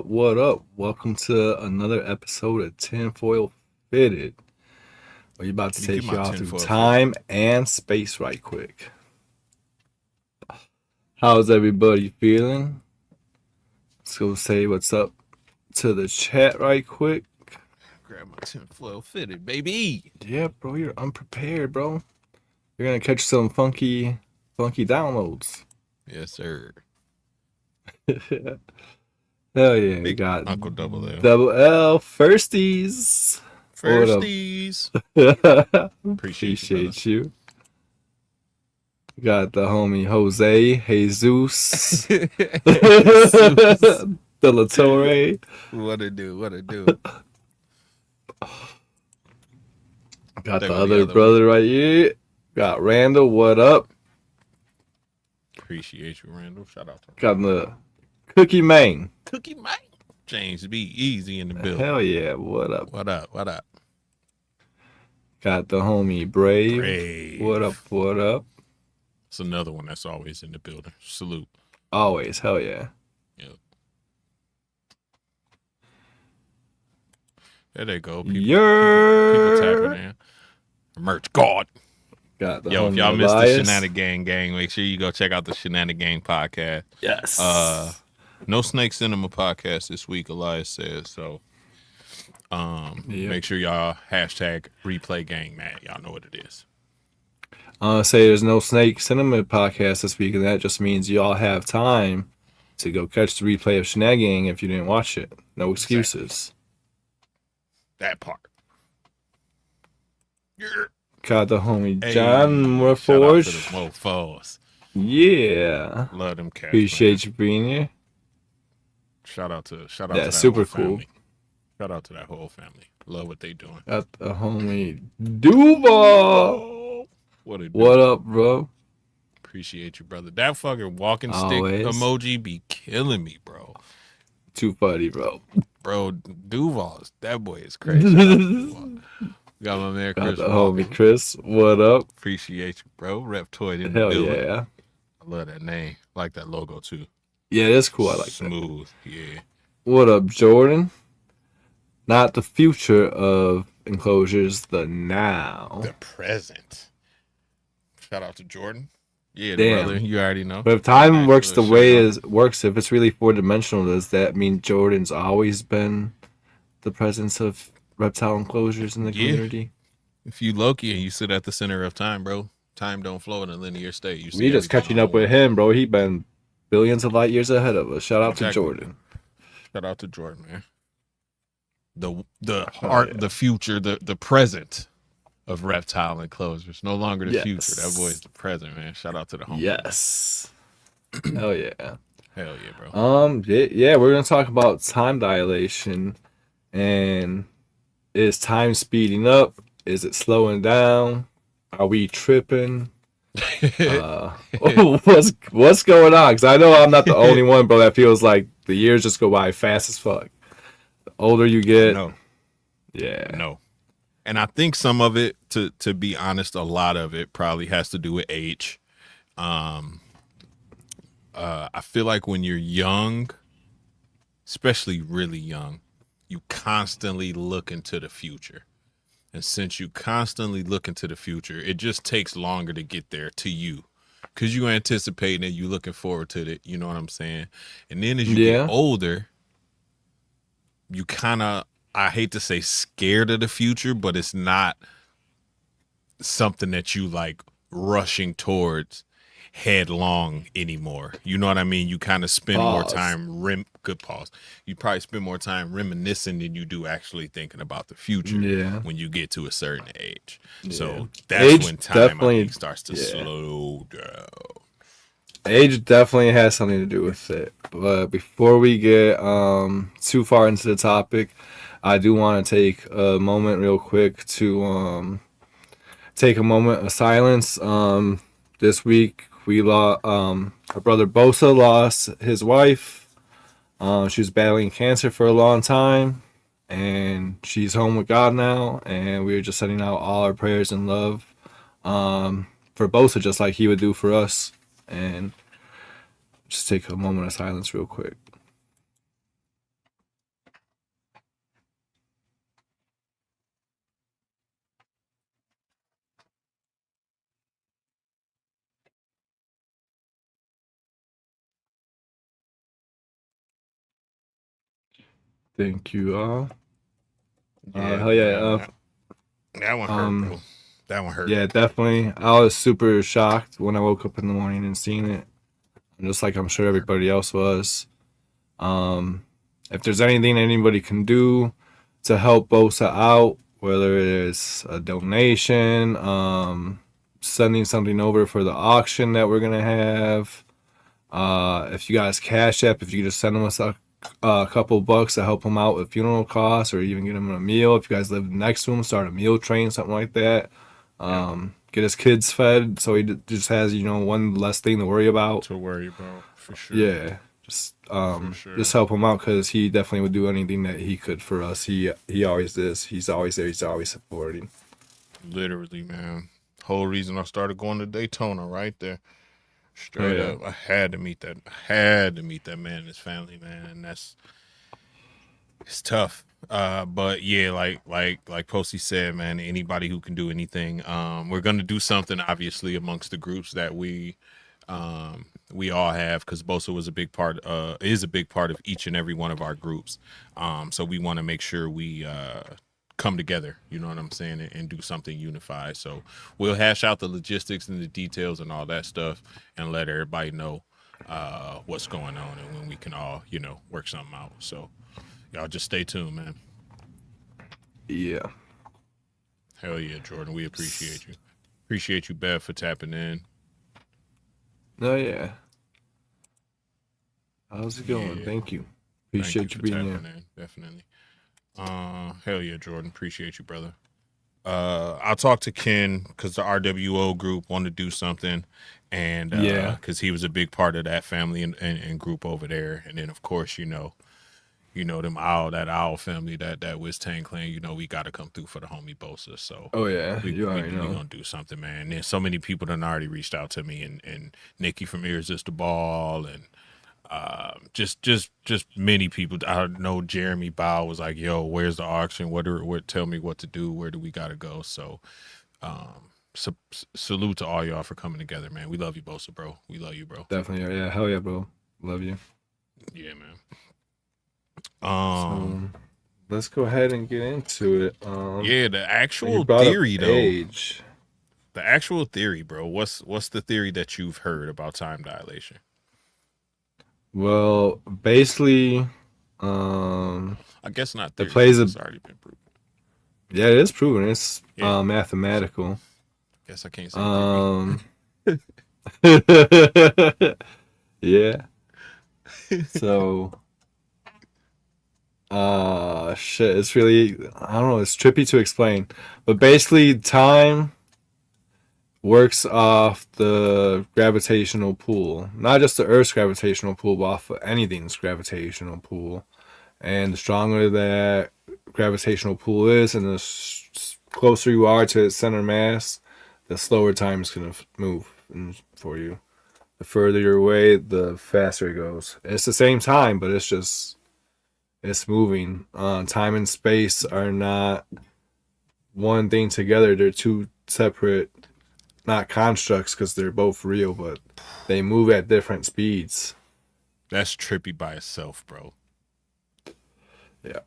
What up? Welcome to another episode of Tinfoil Fitted. We're about to take you all through time and space right quick. How's everybody feeling? Let's go say what's up to the chat right quick. Grab my Tinfoil Fitted, baby. Yeah, bro, you're unprepared, bro. You're gonna catch some funky downloads. Yes, sir. Hell yeah, we got Uncle Double L firsties. Appreciate you. We got the homie Jose Jesus De La Torre. What it do? Got the other brother right here. Got Randall. What up? Appreciate you, Randall. Shout out to got the Cookie Man. James B. Easy in the building. Hell yeah. What up? Got the homie Brave. What up? It's another one that's always in the building. Salute. Always. Hell yeah. Yep. There they go. People tapping in. Merch God. Got the if y'all missed the Shenanigan Gang, make sure you go check out the Shenanigan podcast. Yes. No Snake Cinema podcast this week, Elias says. So make sure y'all hashtag replay gang, man. Y'all know what it is. Say there's no Snake Cinema podcast this week, and that just means y'all have time to go catch the replay of Shenanigan if you didn't watch it. No excuses. Exactly. That part. Yeah. Got the homie John Morforge. Mofos. Yeah. Love them cats. Appreciate you being here. Shout out to that super cool. Family. Shout out to that whole family. Love what they doing. Got the homie Duval. What up, bro? Appreciate you, brother. That fucking walking stick emoji be killing me, bro. Too funny, bro. Bro, Duval, that boy is crazy. Got my man Chris. Got the homie Chris. What up? Appreciate you, bro. Rep Toy. Hell yeah. I love that name. I like that logo too. Yeah, that's cool. I like Smooth. Yeah. What up, Jordan? Not the future of enclosures, the now. The present. Shout out to Jordan. Yeah, brother. You already know. But if time works the way it works, if it's really four-dimensional, does that mean Jordan's always been the presence of reptile enclosures in the community? If you Loki and you sit at the center of time, bro, time don't flow in a linear state. We just catching up with him, bro. He been billions of light years ahead of us. Shout out to Jordan. Shout out to Jordan, man. The future, the present of reptile enclosures. No longer the future. That boy is the present, man. Shout out to the home. Yes. Hell yeah. Hell yeah, bro. Yeah, we're gonna talk about time dilation, and is time speeding up? Is it slowing down? Are we tripping? What's going on? Because I know I'm not the only one, bro, that feels like the years just go by fast as fuck. The older you get, no. And I think some of it, to be honest, a lot of it probably has to do with age. I feel like when you're young, especially really young, you constantly look into the future. And since you constantly look into the future, it just takes longer to get there to you. Because you anticipating it, you looking forward to it, you know what I'm saying? And then as you get older, you kind of, I hate to say scared of the future, but it's not something that you like rushing towards headlong anymore. You know what I mean? You kind of spend more time you probably spend more time reminiscing than you do actually thinking about the future when you get to a certain age. So that's when time, I think, starts to slow down. Age definitely has something to do with it. But before we get too far into the topic, I do want to take a moment real quick to take a moment of silence. This week we lost our brother Bosa lost his wife. She was battling cancer for a long time, and she's home with God now, and we're just sending out all our prayers and love for Bosa, just like he would do for us. And just take a moment of silence real quick. Thank you. Yeah, Hell yeah. man. That one hurt, bro. Um, That one hurt. yeah, definitely. I was super shocked when I woke up in the morning and seen it, just like I'm sure everybody else was. Um, if there's anything anybody can do to help Bosa out, whether it's a donation, sending something over for the auction that we're gonna have, if you guys cash app, if you just send them us a couple bucks to help them out with funeral costs, or even get them a meal. If you guys live next to him, start a meal train, something like that. Yeah. Get his kids fed, so he just has one less thing to worry about. To worry about, for sure. Yeah, For sure. just help him out because he definitely would do anything that he could for us. He always is. He's always there. He's always supporting. Literally, man. Whole reason I started going to Daytona right there. Straight Oh, yeah. up. I had to meet that. I had to meet that man and his family, man. And it's tough. But yeah, like Posty said, man, anybody who can do anything. We're gonna do something obviously amongst the groups that we all have, because Bosa was a big part is a big part of each and every one of our groups. So we want to make sure we come together, you know what I'm saying, and do something unified. So we'll hash out the logistics and the details and all that stuff and let everybody know what's going on and when we can all, work something out. So y'all just stay tuned, man. Yeah. Hell yeah, Jordan. We appreciate you. Appreciate you, Bev, for tapping in. Oh yeah. How's it going? Yeah. Thank you. Thank Appreciate you being there. in. Definitely. Hell yeah, Jordan. Appreciate you, brother. I'll talk to Ken because the RWO group wanted to do something, and Yeah. because he was a big part of that family and group over there. And then of course, that owl family, that Wiz Tang clan. We got to come through for the homie Bosa. So Oh yeah. we You already we know. gonna do something, man. There's so many people that already reached out to me, and Nikki from Irresistible Ball, and just many people. I know Jeremy Bow was like, "Yo, where's the auction? Tell me what to do. Where do we gotta go?" So, salute to all y'all for coming together, man. We love you, Bosa, bro. We love you, bro. Definitely. Yeah. Hell yeah, bro. Love you. Yeah, man. So let's go ahead and get into it. Yeah, the you actual brought up theory though. age. The actual theory, bro. What's the theory that you've heard about time dilation? Well, basically, I guess not theory. it plays a. It's already been proven. Yeah, it is proven. It's Yeah. mathematical. Guess I can't say theory. Yeah. So, shit. It's really, I don't know. It's trippy to explain, but basically, time works off the gravitational pull, not just the Earth's gravitational pull, but off of anything's gravitational pull. And the stronger that gravitational pull is, and the closer you are to its center mass, the slower time is going to move for you. The further you're away, the faster it goes. It's the same time, but it's moving. Time and space are not one thing together. They're two separate, not constructs, because they're both real, but they move at different speeds. That's trippy by itself, bro. Yeah.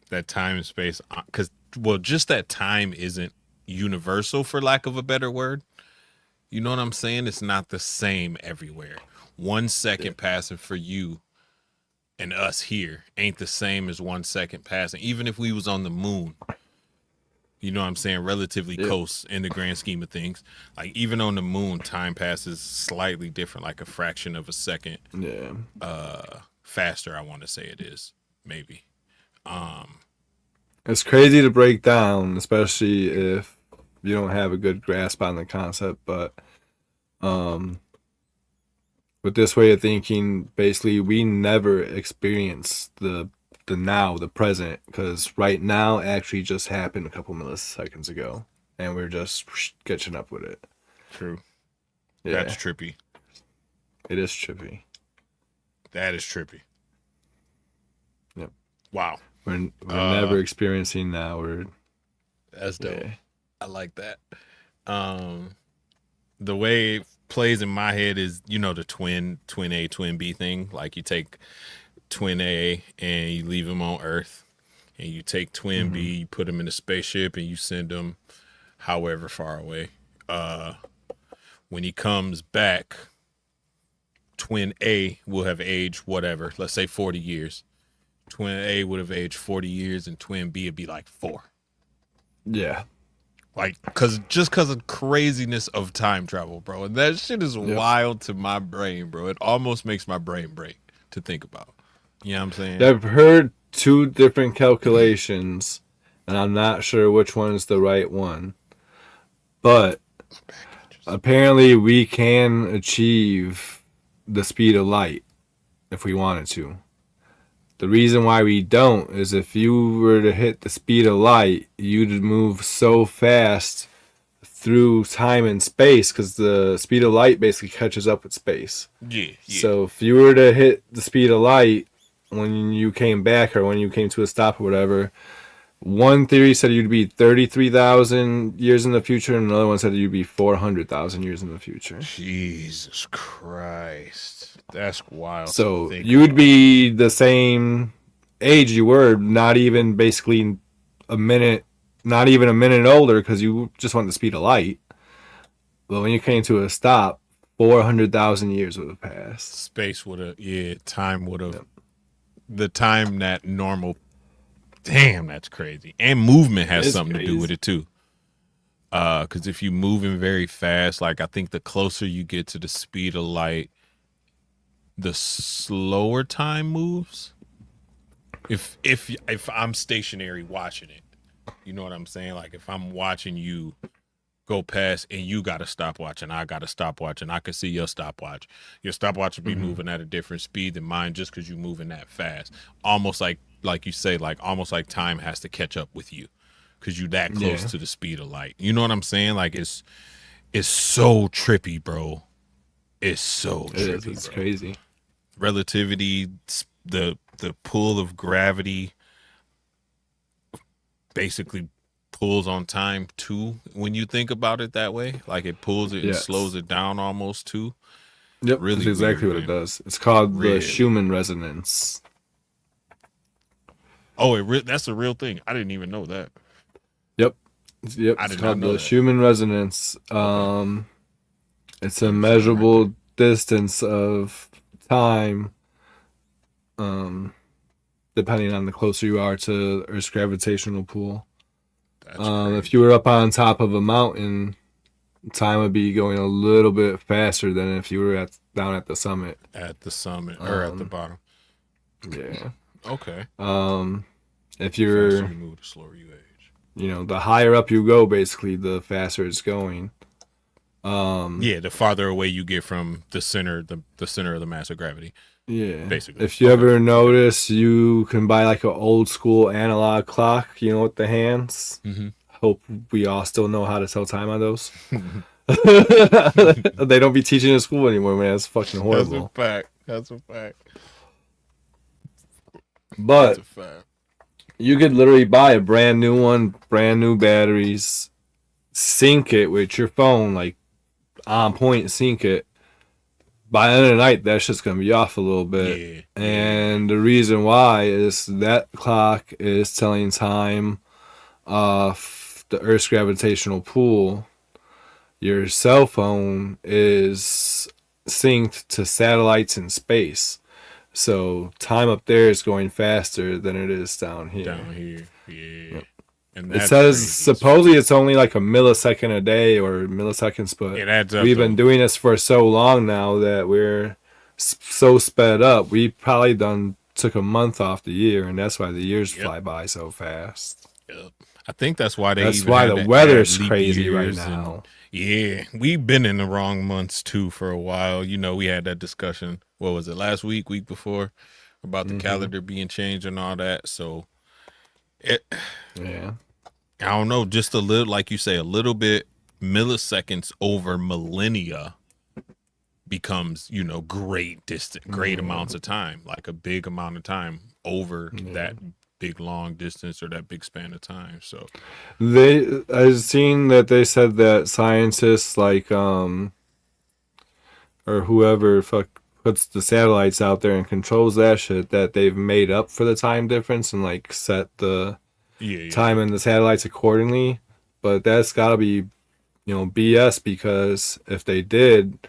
That time and space, because just that time isn't universal, for lack of a better word. You know what I'm saying? It's not the same everywhere. 1 second passing for you and us here ain't the same as 1 second passing. Even if we was on the moon, you know what I'm saying? Relatively close in the grand scheme of things. Like even on the moon, time passes slightly different, like a fraction of a second. Yeah. Faster, I want to say it is, maybe. It's crazy to break down, especially if you don't have a good grasp on the concept, but with this way of thinking, basically we never experience the now, the present, because right now actually just happened a couple milliseconds ago, and we're just catching up with it. True. Yeah. That's trippy. It is trippy. That is trippy. Yep. Wow. We're never experiencing now. That's dope. Yeah. I like that. The way it plays in my head is, the twin A, twin B thing. Like you take twin A and you leave him on Earth, and you take twin B, you put him in a spaceship, and you send him however far away. When he comes back, twin A will have aged whatever, let's say 40 years. Twin A would have aged 40 years, and twin B would be like 4. Yeah. Like, because of craziness of time travel, bro. And that shit is wild to my brain, bro. It almost makes my brain break to think about. You know what I'm saying? I've heard 2 different calculations, and I'm not sure which one is the right one. But apparently we can achieve the speed of light if we wanted to. The reason why we don't is if you were to hit the speed of light, you'd move so fast through time and space because the speed of light basically catches up with space. Yeah. So if you were to hit the speed of light when you came back or when you came to a stop or whatever, one theory said you'd be 33,000 years in the future, and another one said you'd be 400,000 years in the future. Jesus Christ. That's wild. So you'd be the same age you were, not even basically a minute, not even a minute older because you just went the speed of light. But when you came to a stop, 400,000 years would have passed. Space would have, time would have, the time that normal. Damn, that's crazy. And movement has something to do with it too. Because if you're moving very fast, like I think the closer you get to the speed of light, the slower time moves. If I'm stationary watching it, you know what I'm saying? Like if I'm watching you go past and you got a stopwatch and I got a stopwatch and I can see your stopwatch will be moving at a different speed than mine just because you're moving that fast. Almost like you say, like almost like time has to catch up with you because you that close to the speed of light. You know what I'm saying? Like it's so trippy, bro. It's so trippy. It's crazy. Relativity, the pull of gravity basically pulls on time too when you think about it that way. Like it pulls it and slows it down almost too. Yep, really that's exactly weird, what it does. It's called the Schumann resonance. Oh, that's a real thing. I didn't even know that. Yep. It's called the Schumann resonance. It's a measurable distance of time, depending on the closer you are to Earth's gravitational pull. If you were up on top of a mountain, time would be going a little bit faster than if you were down at the summit. At the summit or at the bottom. Yeah. Okay. If you're, the faster you move, the slower you age. You know, the higher up you go, basically, the faster it's going. The farther away you get from the center, the center of the mass of gravity. Yeah. Basically. If you ever notice, you can buy like an old school analog clock, you know, with the hands. Mm-hmm. Hope we all still know how to tell time on those. They don't be teaching in school anymore, man. It's fucking horrible. That's a fact. But that's a fact. You could literally buy a brand new one, brand new batteries, sync it with your phone, like on point, sync it. By the end of the night, that's just going to be off a little bit. Yeah. And the reason why is that clock is telling time off the Earth's gravitational pull. Your cell phone is synced to satellites in space. So time up there is going faster than it is down here. Yep. And it says supposedly it's only like a millisecond a day or milliseconds, but it adds up. We've been doing this for so long now that we're so sped up. We probably took a month off the year, and that's why the years fly by so fast. Yep. I think that's why the weather's crazy right now. We've been in the wrong months too for a while. You know, we had that discussion. What was it, last week before, about the calendar being changed and all that. So, I don't know, just a little, like you say, a little bit milliseconds over millennia becomes, you know, great amounts of time, like a big amount of time over that big long distance or that big span of time. So I've seen that they said that scientists like or whoever puts the satellites out there and controls that shit, that they've made up for the time difference and like set the time in the satellites accordingly. But that's gotta be, BS, because if they did,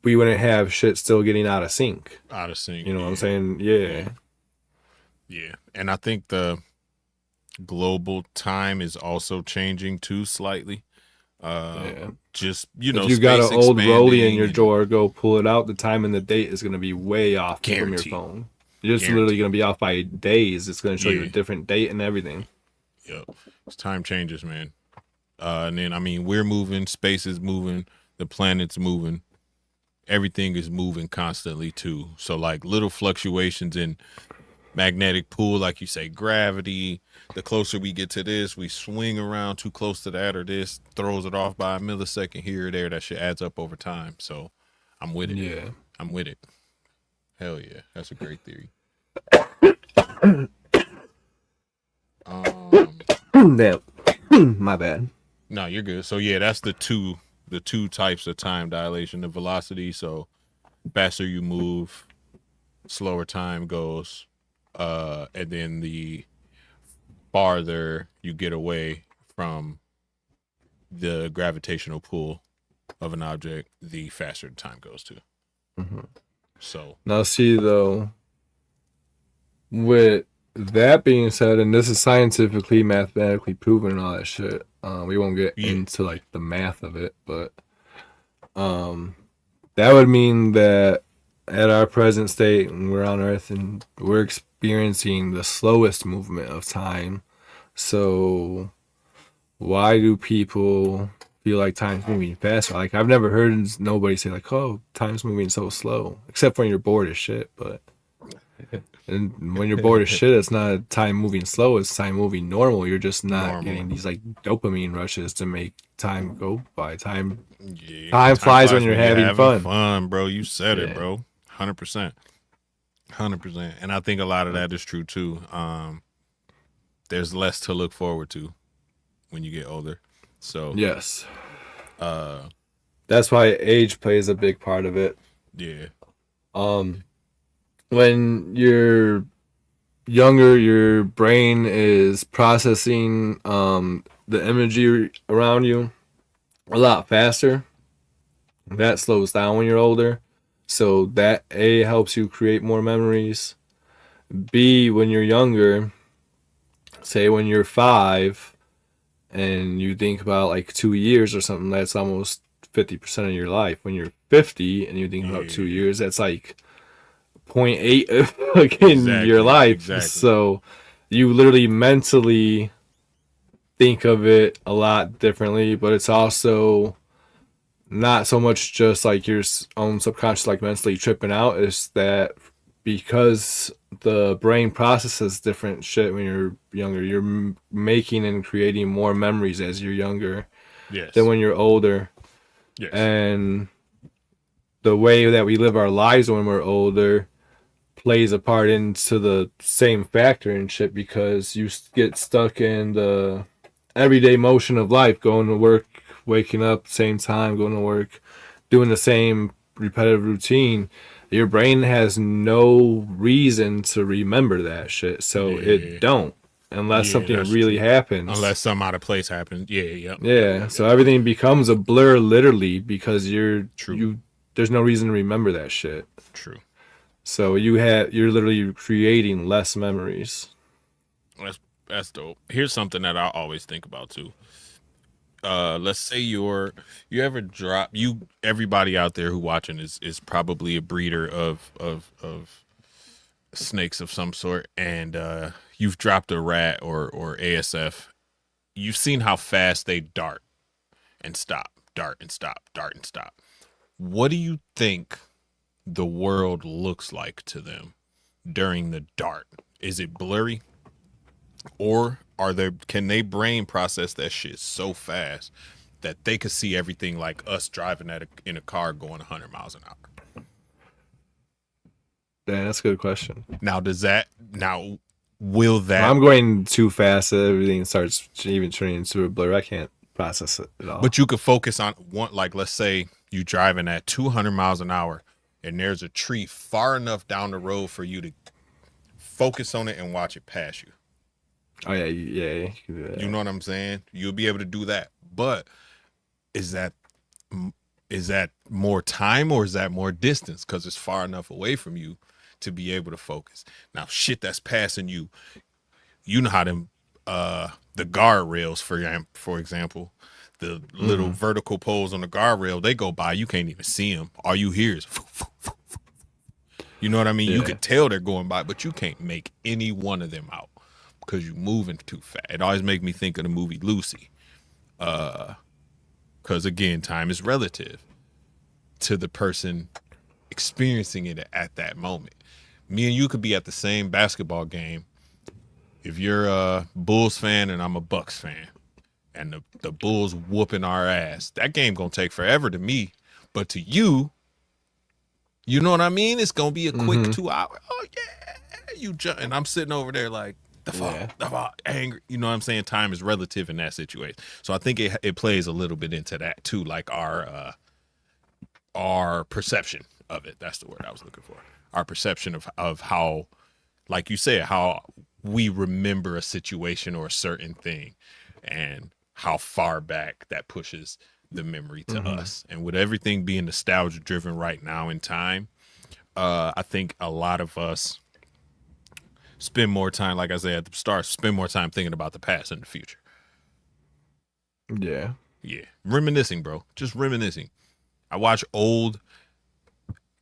we wouldn't have shit still getting out of sync. Out of sync. You know what I'm saying? Yeah. Yeah. And I think the global time is also changing too slightly. Just, if you got an old rollie in your drawer, go pull it out. The time and the date is going to be way off from your phone. You're just literally going to be off by days. It's going to show you a different date and everything. Yep. Time changes, man. And then, I mean, we're moving, space is moving, the planet's moving, everything is moving constantly too. So like little fluctuations in magnetic pull, like you say, gravity. The closer we get to this, we swing around too close to that, or this throws it off by a millisecond here or there. That shit adds up over time. So I'm with it. Yeah. I'm with it. Hell yeah. That's a great theory. Damn. My bad. No, you're good. So yeah, that's the two types of time dilation. The velocity, so faster you move, slower time goes. And then the farther you get away from the gravitational pull of an object, the faster the time goes too. Mm-hmm. So now, see though, with that being said, and this is scientifically, mathematically proven and all that shit, we won't get into like the math of it, but that would mean that at our present state, and we're on Earth, and we're experiencing the slowest movement of time. So why do people feel like time's moving faster? Like, I've never heard nobody say like, "Oh, time's moving so slow," except when you're bored as shit. But and when you're bored as shit, it's not time moving slow; it's time moving normal. You're just not getting these like dopamine rushes to make time go by. Time flies when you're having fun, bro. You said it, bro. 100%. And I think a lot of that is true too. There's less to look forward to when you get older. So yes, that's why age plays a big part of it. Yeah. When you're younger, your brain is processing the imagery around you a lot faster. That slows down when you're older. So that A, helps you create more memories. B, when you're younger, say when you're 5 and you think about like 2 years or something, that's almost 50% of your life. When you're 50 and you think about 2 years, that's like 0.8 in your life. Exactly. So you literally mentally think of it a lot differently, but it's also not so much just like your own subconscious, like mentally tripping out. Is that because the brain processes different shit when you're younger, you're making and creating more memories as you're younger than when you're older. And the way that we live our lives when we're older plays a part into the same factor and shit, because you get stuck in the everyday motion of life, going to work, waking up same time, going to work, doing the same repetitive routine. Your brain has no reason to remember that shit, so it don't, unless something really happens. Unless some out of place happens. So everything becomes a blur literally, because there's no reason to remember that shit. True. So you're literally creating less memories. That's dope. Here's something that I always think about too. Let's say everybody out there who watching is probably a breeder of snakes of some sort, and you've dropped a rat or ASF. You've seen how fast they dart and stop, dart and stop, dart and stop. What do you think the world looks like to them during the dart? Is it blurry? Or can they brain process that shit so fast that they could see everything like us driving in a car going 100 miles an hour? Yeah, that's a good question. Will that... I'm going too fast that everything starts even turning into a blur. I can't process it at all. But you could focus on one, like let's say you driving at 200 miles an hour and there's a tree far enough down the road for you to focus on it and watch it pass you. Oh yeah, you can do that. You know what I'm saying? You'll be able to do that. But is that more time or is that more distance? Because it's far enough away from you to be able to focus. Now, shit that's passing you, you know how them the guardrails, for example, the little vertical poles on the guardrail, they go by, you can't even see them. All you hear is, you know what I mean? Yeah. You can tell they're going by, but you can't make any one of them out because you're moving too fast. It always makes me think of the movie Lucy. Because again, time is relative to the person experiencing it at that moment. Me and you could be at the same basketball game. If you're a Bulls fan and I'm a Bucks fan, and the Bulls whooping our ass, that game gonna take forever to me. But to you, you know what I mean? It's gonna be a quick 2 hours. Oh yeah, you jump, and I'm sitting over there like the fuck, angry. You know what I'm saying? Time is relative in that situation. So I think it plays a little bit into that too, like our perception of it. That's the word I was looking for. Our perception of how, like you said, how we remember a situation or a certain thing, and how far back that pushes the memory to us. And with everything being nostalgia driven right now in time, I think a lot of us spend more time, like I said at the start, spend more time thinking about the past and the future. Yeah. Yeah. Reminiscing, bro. Just reminiscing. I watch old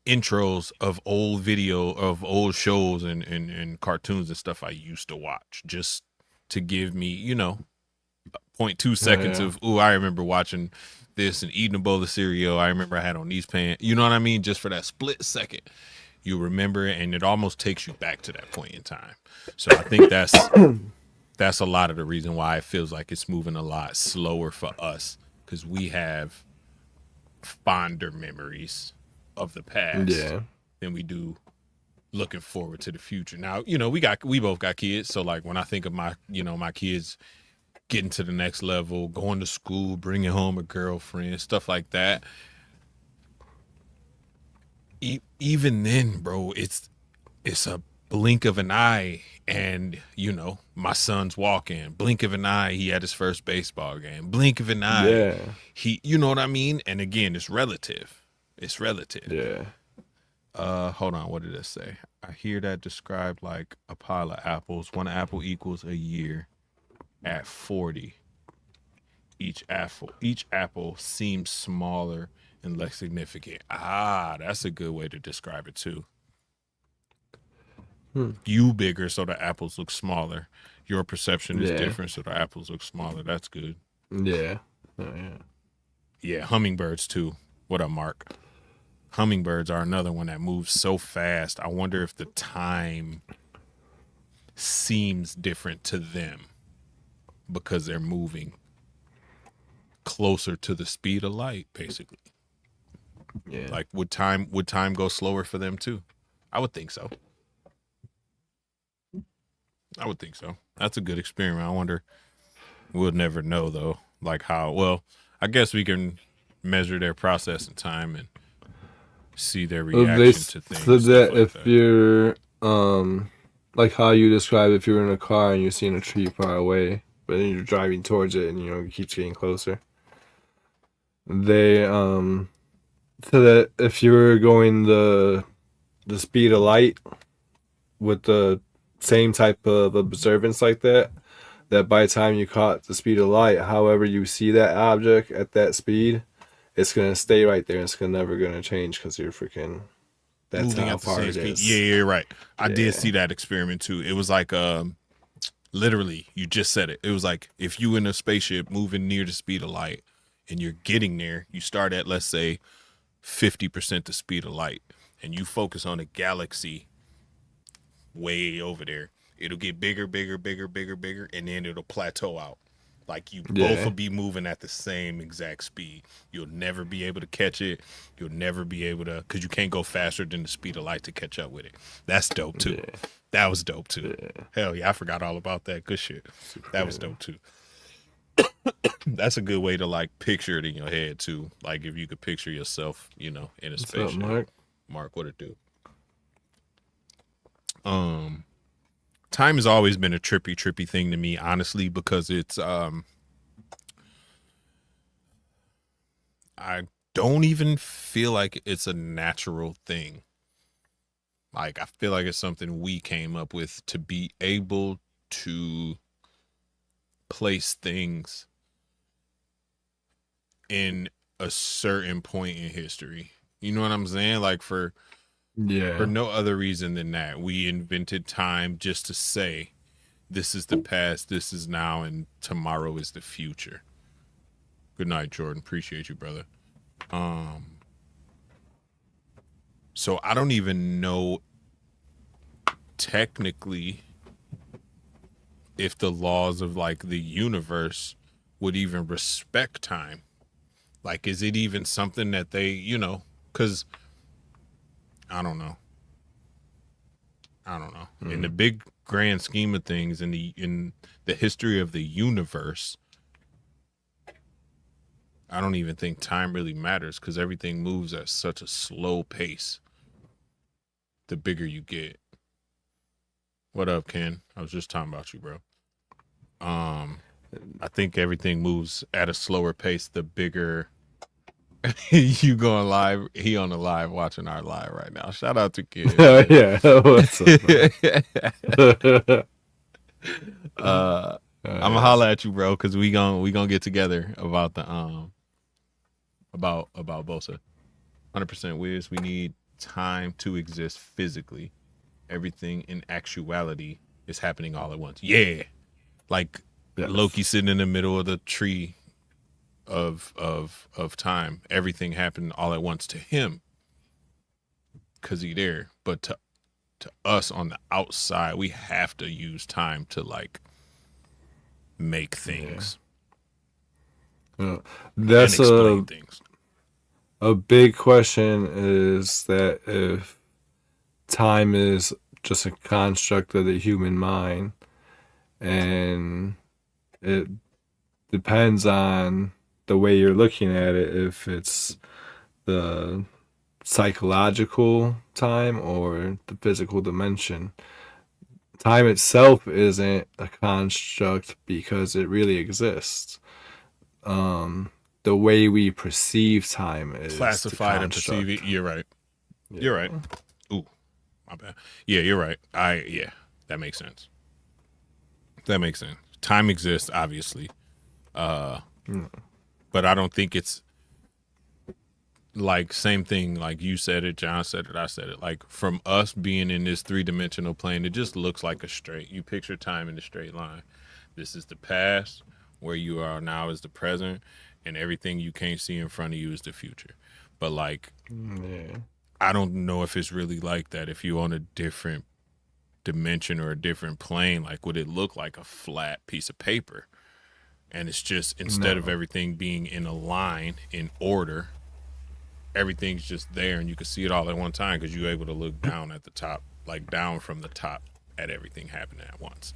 intros of old video of old shows and cartoons and stuff I used to watch, just to give me, 0.2 seconds of, I remember watching this and eating a bowl of cereal. I remember I had on these pants. You know what I mean? Just for that split second, you remember it, and it almost takes you back to that point in time. So I think that's a lot of the reason why it feels like it's moving a lot slower for us, because we have fonder memories of the past than we do looking forward to the future. Now, we both got kids, so like when I think of my kids getting to the next level, going to school, bringing home a girlfriend, stuff like that, even then, bro, it's a blink of an eye, and my son's walking, blink of an eye, he had his first baseball game, blink of an eye, he, you know what I mean? And again, it's relative. Hold on, what did it say? I hear that described like a pile of apples. One apple equals a year. At 40, each apple seems smaller and less significant. That's a good way to describe it too. You bigger, so the apples look smaller. Your perception is different, so the apples look smaller. That's good. Yeah. Yeah, hummingbirds too. What up, Mark? Hummingbirds are another one that moves so fast. I wonder if the time seems different to them because they're moving closer to the speed of light, basically. Yeah. Like, would time go slower for them too? I would think so. That's a good experiment. I wonder. We'll never know though. Like how? Well, I guess we can measure their processing time and see their reaction to things. So that like if that. you're like how you describe if you're in a car and you're seeing a tree far away, but then you're driving towards it and it keeps getting closer. They so that if you were going the speed of light with the same type of observance like that by the time you caught the speed of light, however you see that object at that speed, it's gonna stay right there. It's never gonna change because you're freaking. That's moving how at the far same it speed. is. Yeah, right. I did see that experiment too. It was like literally, you just said it. It was like if you in a spaceship moving near the speed of light and you're getting there, you start at, let's say, 50% the speed of light, and you focus on a galaxy way over there. It'll get bigger, and then it'll plateau out. Like you both will be moving at the same exact speed. You'll never be able to catch it. You'll never be able to, because you can't go faster than the speed of light to catch up with it. That's dope too. Yeah. That was dope too. Yeah. Hell yeah, I forgot all about that. Good shit. That was dope too. That's a good way to like picture it in your head too. Like if you could picture yourself, in a spaceship. What's up, Mark? Mark, what it do? Um, Time has always been a trippy thing to me, honestly, because it's I don't even feel like it's a natural thing. Like, I feel like it's something we came up with to be able to place things in a certain point in history. You know what I'm saying? Like, for Yeah. no other reason than that, we invented time just to say this is the past, this is now, and tomorrow is the future. Good night, Jordan. Appreciate you, brother. So I don't even know technically if the laws of like the universe would even respect time. Like, is it even something that they, because I don't know. I don't know. In the big grand scheme of things, in the history of the universe, I don't even think time really matters because everything moves at such a slow pace. The bigger you get. What up, Ken? I was just talking about you, bro. I think everything moves at a slower pace the bigger you going live. He on the live watching our live right now. Shout out to Ken. Oh yeah. What's up, man? I'm gonna holla at you, bro, because we gonna get together about the about Bosa. 100% Wiz. We need time to exist physically. Everything in actuality is happening all at once. Yeah, like Yes. Loki sitting in the middle of the tree of time. Everything happened all at once to him because he there. But to us on the outside, we have to use time to like make things. That's and explain things. A big question is that if time is just a construct of the human mind, and it depends on the way you're looking at it, if it's the psychological time or the physical dimension. Time itself isn't a construct because it really exists. The way we perceive time is Classified and perceive it. You're right. Yeah. You're right. Ooh, my bad. Yeah, you're right. That makes sense. That makes sense. Time exists, obviously. But I don't think it's like same thing like you said it, John said it, I said it. Like, from us being in this 3-dimensional plane, it just looks like a straight. You picture time in a straight line. This is the past, where you are now is the present, and everything you can't see in front of you is the future. But like, I don't know if it's really like that. If you're on a different dimension or a different plane, like, would it look like a flat piece of paper? And it's just, instead of everything being in a line in order, everything's just there and you can see it all at one time because you're able to look down at the top, like down from the top at everything happening at once.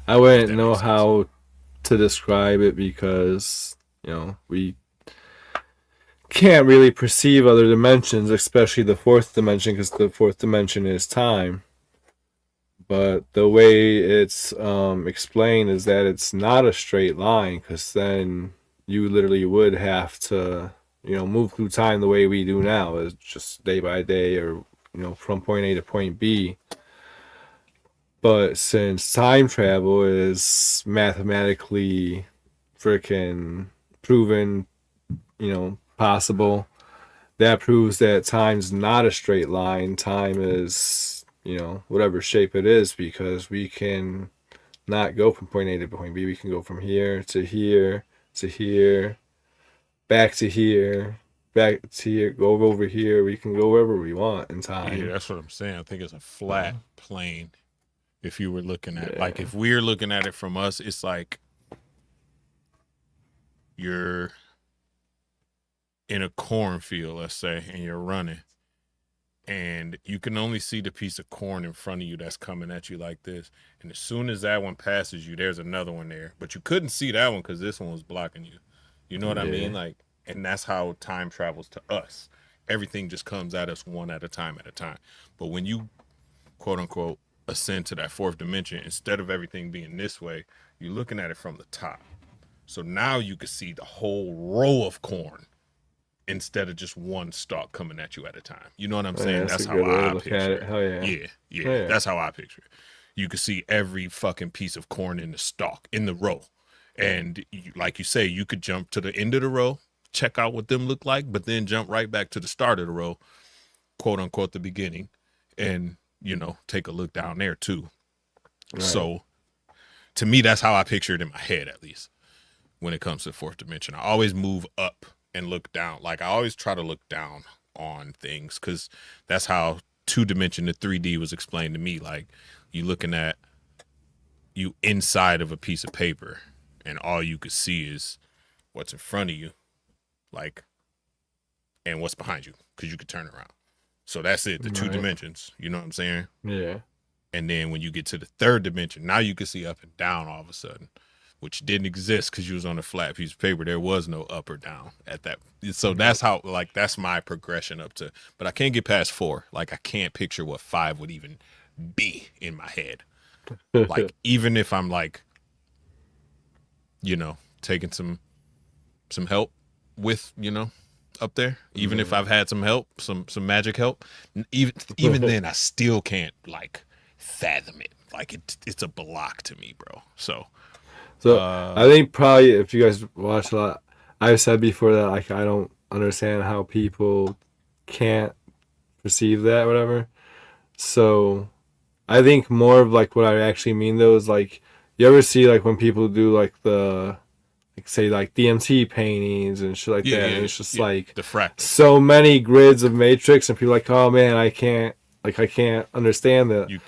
I wouldn't know how to describe it because, we can't really perceive other dimensions, especially the fourth dimension, because the fourth dimension is time. But the way it's explained is that it's not a straight line, because then you literally would have to, move through time the way we do now, is just day by day, or from point A to point B. But since time travel is mathematically freaking proven, possible, that proves that time's not a straight line. Time is, whatever shape it is, because we can not go from point A to point B. We can go from here to here to here, back to here, back to here, go over here. We can go wherever we want in time. Yeah, that's what I'm saying. I think it's a flat plane. If you were looking at like, if we're looking at it from us, it's like you're in a cornfield, let's say, and you're running, and you can only see the piece of corn in front of you that's coming at you like this. And as soon as that one passes you, there's another one there, but you couldn't see that one because this one was blocking you. You know what I mean? Like, and that's how time travels to us. everything just comes at us one at a time. But when you quote unquote ascend to that fourth dimension, instead of everything being this way, you're looking at it from the top. So now you can see the whole row of corn instead of just one stalk coming at you at a time. You know what I'm Oh, yeah, saying? that's a That's how good way to I look at picture it. it. Hell yeah. Yeah, Oh, yeah. yeah. That's how I picture it. You can see every fucking piece of corn in the stalk, in the row. And you, like you say, you could jump to the end of the row, check out what them look like, but then jump right back to the start of the row, quote unquote, the beginning, and, take a look down there too. Right. So to me, that's how I picture it in my head, at least when it comes to fourth dimension. I always move up and look down. Like I always try to look down on things because that's how 2D to 3D was explained to me. Like you looking at you inside of a piece of paper and all you could see is what's in front of you, like, and what's behind you because you could turn around. So that's it, the two Right. dimensions. You know what I'm saying? Yeah. And then when you get to the third dimension, now you can see up and down all of a sudden, which didn't exist because you was on a flat piece of paper. There was no up or down at that. So that's how, like, that's my progression up to, but I can't get past 4. Like, I can't picture what 5 would even be in my head. Like, even if I'm like, taking some help with, up there, even if I've had some help, some magic help, even then I still can't like fathom it. Like it's a block to me, bro. So I think probably if you guys watch a lot, I've said before that like I don't understand how people can't perceive that, whatever. So I think more of like what I actually mean though is like you ever see like when people do like the like say like DMT paintings and shit like that, and it's just like the fractal. So many grids of matrix, and people are like, oh man, I can't understand that.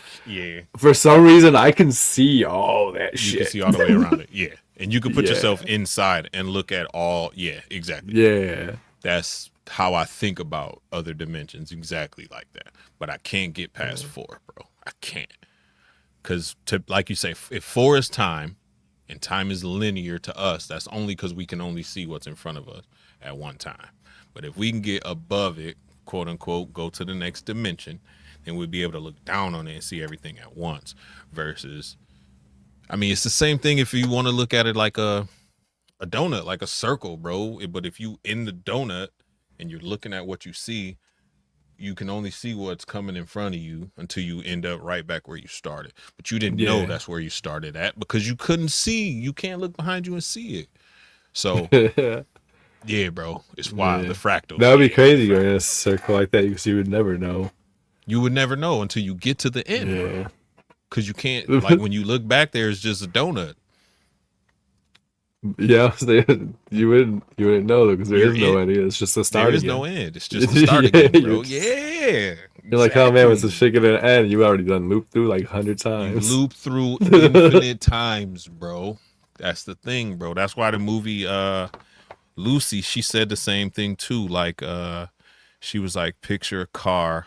For some reason, I can see all that shit. You can see all the way around it. Yeah, and you can put yourself inside and look at all. Yeah, exactly. Yeah, that's how I think about other dimensions, exactly like that. But I can't get past 4, bro. I can't, because like you say, if 4 is time. And time is linear to us. That's only because we can only see what's in front of us at one time. But if we can get above it, quote unquote, go to the next dimension, then we'd be able to look down on it and see everything at once. Versus, I mean, it's the same thing if you want to look at it like a donut, like a circle, bro. But if you in the donut and you're looking at what you see, you can only see what's coming in front of you until you end up right back where you started. But you didn't know that's where you started at because you couldn't see. You can't look behind you and see it. So, yeah, bro, it's wild. The fractals. That would be crazy going in a circle like that because you would never know. You would never know until you get to the end. Yeah. Because you can't, like when you look back there, it's just a donut. Yeah, you wouldn't know because there is no end. It's just a start. There is no end. It's just a start again, bro. Yeah. You're like, oh man, what's the shit gonna end? You already done looped through like 100 times. You loop through infinite times, bro. That's the thing, bro. That's why the movie Lucy, she said the same thing too. Like she was like, picture a car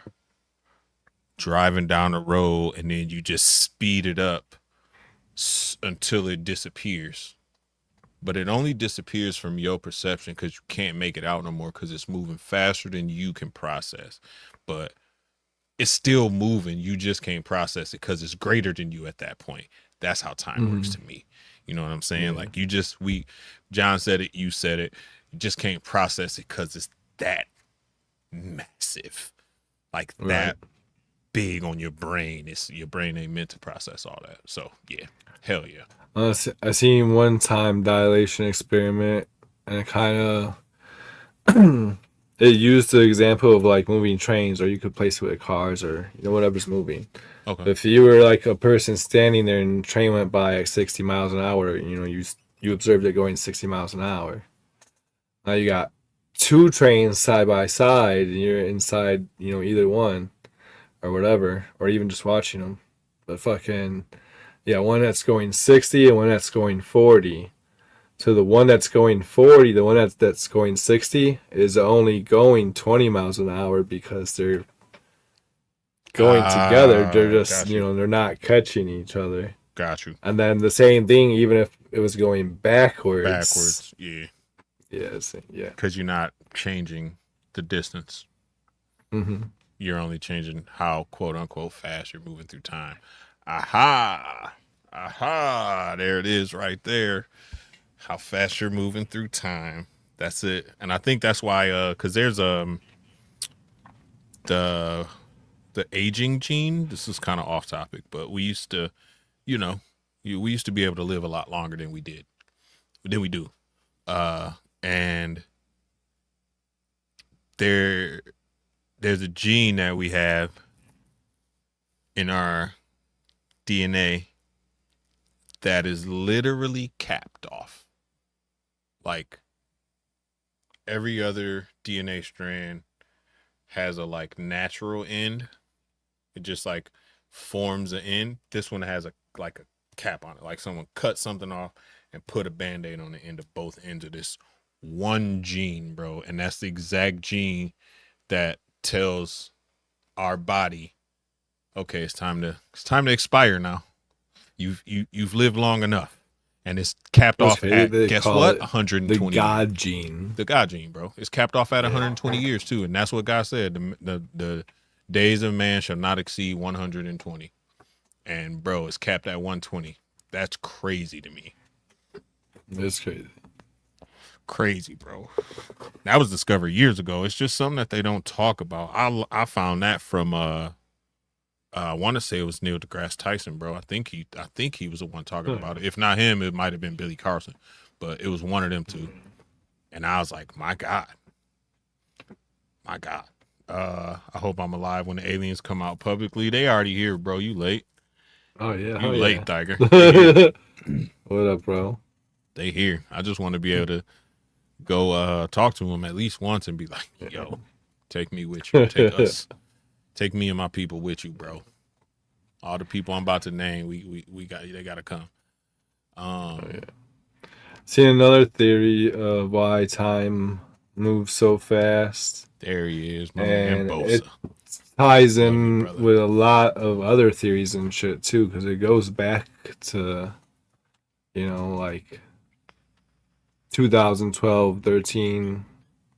driving down the road and then you just speed it up until it disappears. But it only disappears from your perception because you can't make it out no more because it's moving faster than you can process. But it's still moving. You just can't process it because it's greater than you at that point. That's how time works to me. You know what I'm saying? Like John said it, you said it. You just can't process it because it's that massive. Like that big on your brain. Your brain ain't meant to process all that. So yeah, hell yeah. I seen one time Dilation experiment, and it kind of it used the example of like moving trains, or you could place it with cars, or whatever's moving. Okay. If you were like a person standing there and the train went by at 60 miles an hour, you observed it going 60 miles an hour. Now you got 2 trains side by side, and you're inside, either one, or whatever, or even just watching them. But fucking. Yeah, one that's going 60 and one that's going 40. So the one that's going 40, the one that's going 60 is only going 20 miles an hour because they're going together. They're just, they're not catching each other. Got you. And then the same thing, even if it was going backwards. Yeah. Yes, yeah. Because you're not changing the distance. Mm-hmm. You're only changing how quote unquote fast you're moving through time. Aha. Aha. There it is right there. How fast you're moving through time. That's it. And I think that's why cuz there's the the aging gene. This is kind of off topic, but we used to, you know, we used to be able to live a lot longer than we do. And there there's a gene that we have in our DNA that is literally capped off. Like every other DNA strand has a like natural end. It just like forms an end. This one has a like a cap on it. Like someone cut something off and put a band-aid on the end of both ends of this one gene, bro. And that's the exact gene that tells our body, okay, it's time to expire now. You've lived long enough. And it's capped That's off crazy. at, They guess call what? it 120 the years. God gene. The God gene, bro. It's capped off at Yeah. 120 years too, and that's what God said. The days of man shall not exceed 120. And bro, it's capped at 120. That's crazy to me. It's crazy. Crazy, bro. That was discovered years ago. It's just something that they don't talk about. I found that from I want to say it was Neil deGrasse Tyson, bro. I think he was the one talking about it. If not him, it might have been Billy Carson, but it was one of them two. And I was like, my God. My God. I hope I'm alive when the aliens come out publicly. They already here, bro. You late. Oh yeah. You late, Tiger. What up, bro? They here. I just want to be able to go talk to them at least once and be like, yo, take me with you. Take us. Take me and my people with you, bro. All the people I'm about to name, we got they gotta come. See another theory of why time moves so fast, There he is, my man and it Bosa. ties Love you, in brother. with a lot of other theories and shit too, because it goes back to, like 2012, 13.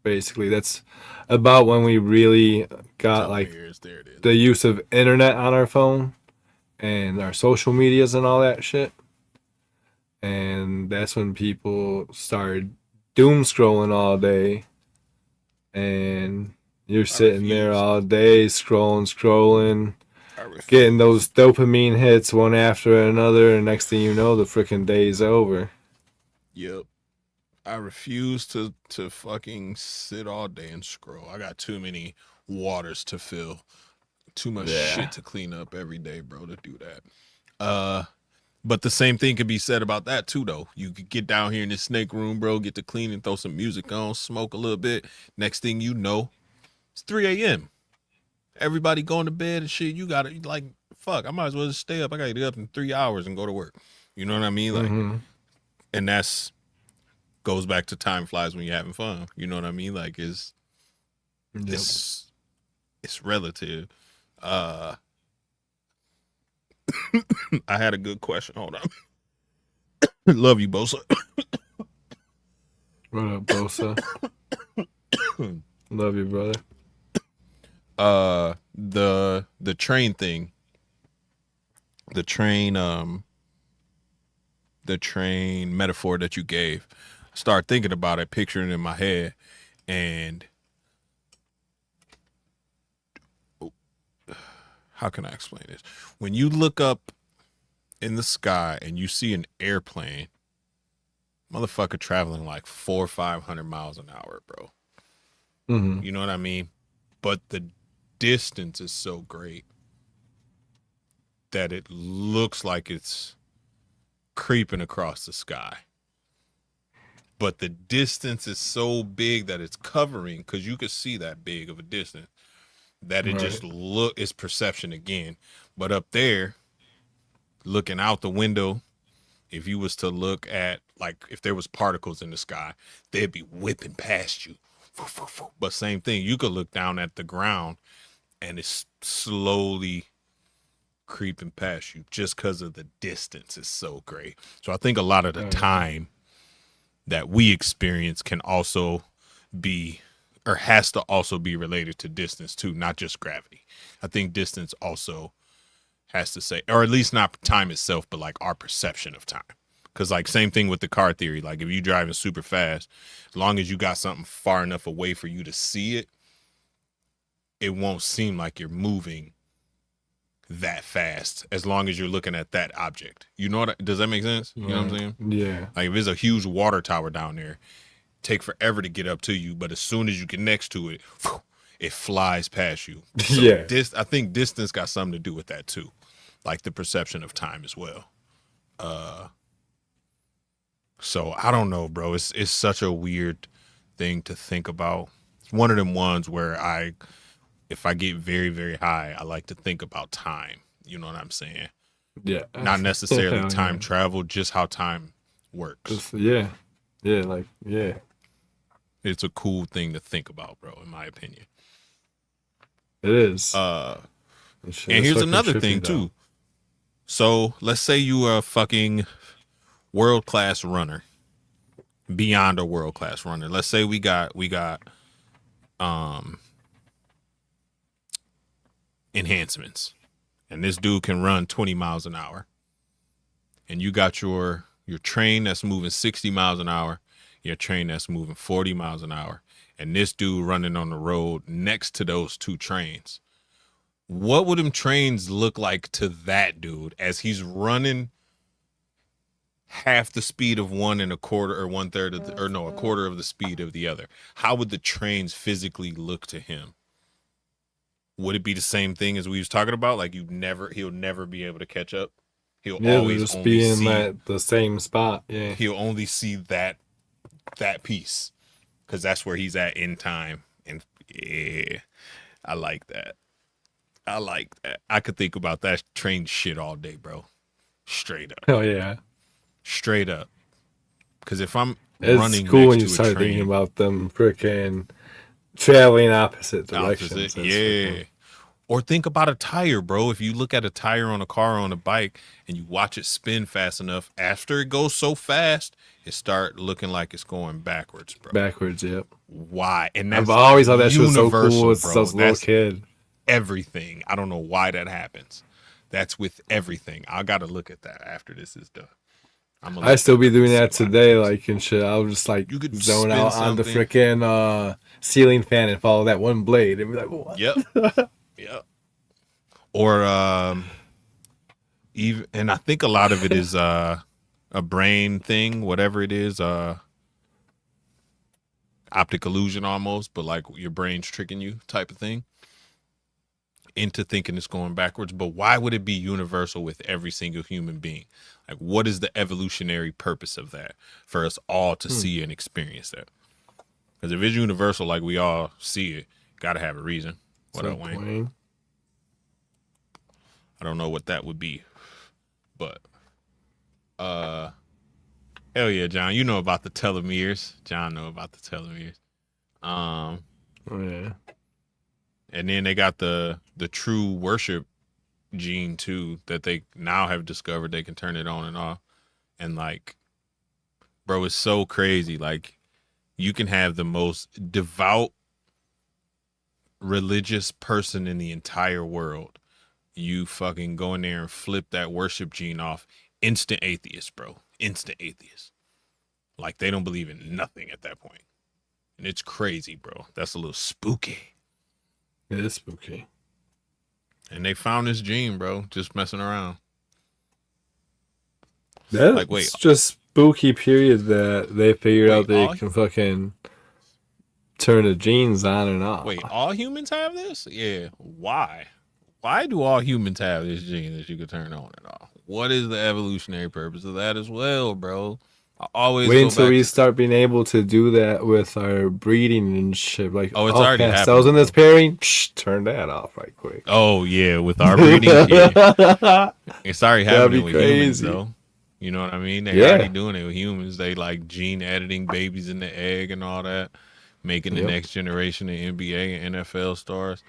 Basically, that's about when we really got Tell like me yours. There it is. the use of internet on our phone and our social medias and all that shit. And that's when people started doom scrolling all day, and you're sitting there refuse. all day scrolling, I refuse. getting those dopamine hits one after another, and next thing you know, the freaking day's over. Yep. I refuse to fucking sit all day and scroll. I got too many waters to fill. Too much shit to clean up every day, bro, to do that. But the same thing could be said about that too, though. You could get down here in this snake room, bro, get to clean and throw some music on, smoke a little bit. Next thing you know, it's 3 a.m. Everybody going to bed and shit. You gotta like, fuck. I might as well just stay up. I gotta get up in 3 hours and go to work. You know what I mean? Like, and that's goes back to time flies when you're having fun. You know what I mean? Like, it's relative. I had a good question. Hold on. Love you, Bosa. What up, Bosa? Love you, brother. The train thing. The train metaphor that you gave. I started thinking about it, picturing it in my head, and how can I explain this? When you look up in the sky and you see an airplane, motherfucker traveling like 400 or 500 miles an hour, bro. You know what I mean? But the distance is so great that it looks like it's creeping across the sky. But the distance is so big that it's covering, because you could see that big of a distance, that it just it's perception again. But up there, looking out the window, if you was to look at, like, if there was particles in the sky, they'd be whipping past you. But same thing, you could look down at the ground and it's slowly creeping past you just because of the distance is so great. So I think a lot of the time that we experience can also be or has to also be related to distance too, not just gravity. I think distance also has to say, or at least not time itself, but like our perception of time. Because like same thing with the car theory. Like if you driving super fast, as long as you got something far enough away for you to see it, it won't seem like you're moving that fast as long as you're looking at that object. You know what? Does that make sense? You know what I'm saying? Yeah. Like if there's a huge water tower down there, take forever to get up to you, but as soon as you get next to it, it flies past you. So Yeah. I think distance got something to do with that too, like the perception of time as well. So I don't know, bro. It's such a weird thing to think about. It's one of them ones where if I get very, very high, I like to think about time. You know what I'm saying? Yeah. Not necessarily Hell time yeah. travel, just how time works. Yeah. Yeah, like, yeah. It's a cool thing to think about, bro, in my opinion. It is. And It's here's fucking another trippy, thing though. too. So let's say you are a fucking world-class runner, beyond a world-class runner. Let's say we got enhancements, and this dude can run 20 miles an hour, and you got your train that's moving 60 miles an hour, your train that's moving 40 miles an hour, and this dude running on the road next to those two trains. What would them trains look like to that dude as he's running half the speed of one and a quarter or one third of a quarter of the speed of the other? How would the trains physically look to him? Would it be the same thing as we was talking about? Like he'll never be able to catch up. He'll always just only be in see the same spot. Yeah. he'll only see that piece because that's where he's at in time. And yeah, I like that. I could think about that train shit all day, bro. Straight up. Hell yeah. Straight up. Because if I'm It's running cool when next you to a start train, thinking about them freaking traveling opposite directions. That's yeah. freaking- Or think about a tire, bro. If you look at a tire on a car or on a bike and you watch it spin fast enough, after it goes so fast, it start looking like it's going backwards, bro. Backwards, yep. Why? And that's I've always thought that shit was so universal, cool as bro. a little That's kid. everything. I don't know why that happens. That's with everything. I gotta look at that after this is done. I still be doing that see why today, that is. like and shit. I'll just like You could zone spin out on the something. freaking ceiling fan and follow that one blade and be like, what? Yep. Yep. Or even, and I think a lot of it is a brain thing, whatever it is, optic illusion almost, but like your brain's tricking you type of thing into thinking it's going backwards. But why would it be universal with every single human being? Like, what is the evolutionary purpose of that for us all to see and experience that? Because if it's universal, like we all see it, gotta have a reason. What up, Wayne? I don't know what that would be, but hell yeah, John, you know about the telomeres. John know about the telomeres. Oh yeah. And then they got the true worship gene too that they now have discovered they can turn it on and off. And like, bro, it's so crazy. Like, you can have the most devout religious person in the entire world. You fucking go in there and flip that worship gene off. Instant atheist, bro. Instant atheist. Like, they don't believe in nothing at that point. And it's crazy, bro. That's a little spooky. It is spooky. And they found this gene, bro, just messing around. That's Like, wait. just spooky period that they figured out they all- can fucking turn the genes on and off. Wait, all humans have this? Yeah. Why? Why do all humans have this gene that you can turn on and off? What is the evolutionary purpose of that as well, bro? I always wait go until back we to- start being able to do that with our breeding and shit. Like, Oh, it's already cells happening, in this pairing, turn that off right quick. Oh yeah, with our breeding shit. It's already That'd happening be with humans crazy. though. You know what I mean? They're Yeah. already doing it with humans. They like gene editing babies in the egg and all that, making the Yep. next generation of NBA and NFL stars.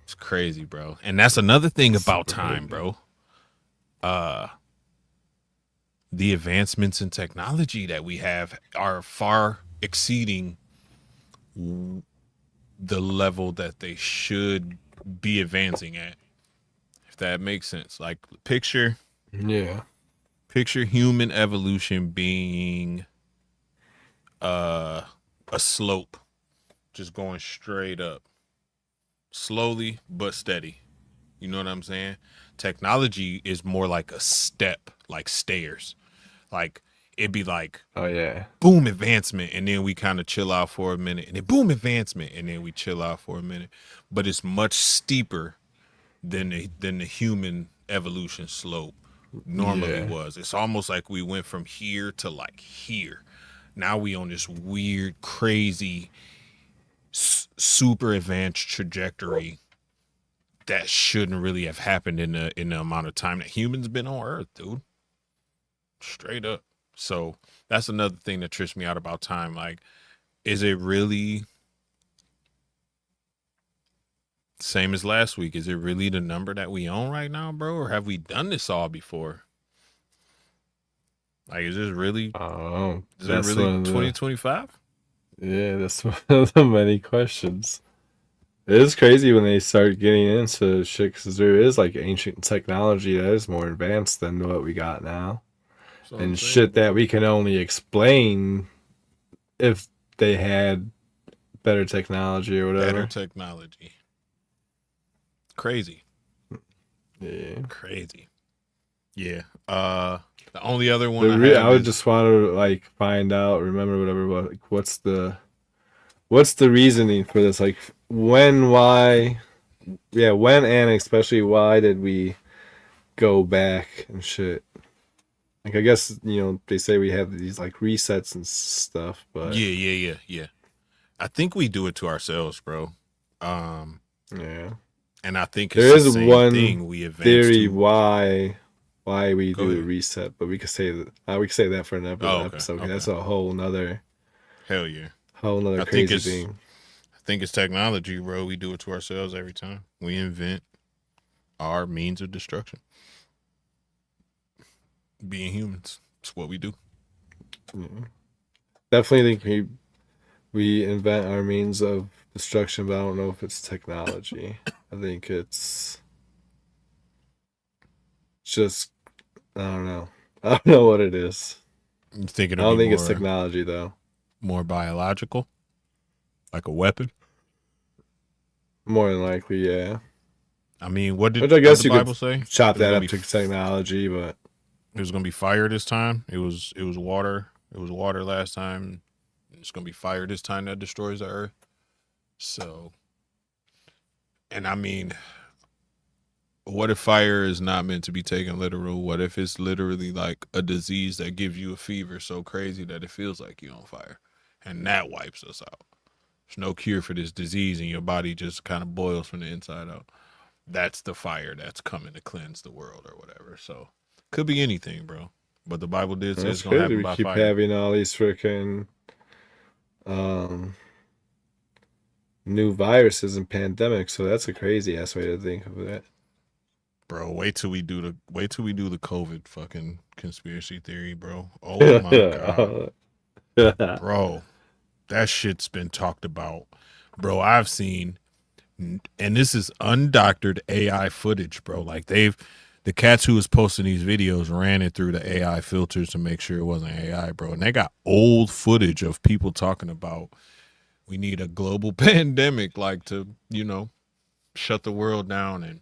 It's crazy, bro. And that's another thing about Super time, crazy. bro. The advancements in technology that we have are far exceeding the level that they should be advancing at. If that makes sense. Like picture Yeah. human evolution being a slope, just going straight up, slowly but steady. You know what I'm saying? Technology is more like a step, like stairs. Like it'd be like Oh yeah. boom advancement, and then we kind of chill out for a minute, and then boom advancement, and then we chill out for a minute. But it's much steeper than the human evolution slope normally Yeah. was. It's almost like we went from here to like here. Now we on this weird, crazy, super advanced trajectory that shouldn't really have happened in the amount of time that humans been on Earth, dude. Straight up. So that's another thing that trips me out about time. Like, is it really same as last week? Is it really the number that we own right now, bro? Or have we done this all before? Like, is this really? Oh, Is it that's really one of the 2025? yeah. That's one of the many questions. It is crazy when they start getting into shit because there is like ancient technology that is more advanced than what we got now, That's what I'm and saying, shit that bro. we can only explain if they had better technology or Better whatever. technology. Crazy. Yeah. Crazy. Yeah. The only other one I I have would is just want to like find out, remember whatever, like what's the reasoning for this? Like when, why, yeah, when and especially why did we go back and shit? Like I guess they say we have these like resets and stuff, but yeah. I think we do it to ourselves, bro. Um, yeah, and I think it's there the is same one thing we advance theory to. why we Go do the ahead. reset, but we could say that for another Oh, okay, episode. 'Cause okay. that's a Hell yeah. whole nother I think crazy it's thing. I think it's technology, bro. We do it to ourselves every time. We invent our means of destruction. Being humans, it's what we do. Yeah. Definitely think we invent our means of destruction, but I don't know if it's technology. I think it's just I don't know. I don't know what it is. You think I it'll don't be think it's more technology though. biological, like a weapon? More than likely, yeah. I mean, Which I what guess the you could Bible say? chop It was that gonna up be to technology, but it was gonna be fire this time. It was water. It was water last time. It's gonna be fire this time that destroys the earth. So, and I mean, what if fire is not meant to be taken literal? What if it's literally like a disease that gives you a fever so crazy that it feels like you're on fire, and that wipes us out? There's no cure for this disease, and your body just kind of boils from the inside out. That's the fire that's coming to cleanse the world or whatever. So, could be anything, bro. But the Bible did say it's that's gonna crazy. happen We by keep fire. having all these freaking um, new viruses and pandemics, so that's a crazy ass way to think of it. Bro, wait till we do the COVID fucking conspiracy theory, bro. Oh my god. Yeah. Bro, that shit's been talked about. Bro, I've seen, and this is undoctored AI footage, bro. Like the cats who was posting these videos ran it through the AI filters to make sure it wasn't AI, bro. And they got old footage of people talking about we need a global pandemic, like to, shut the world down and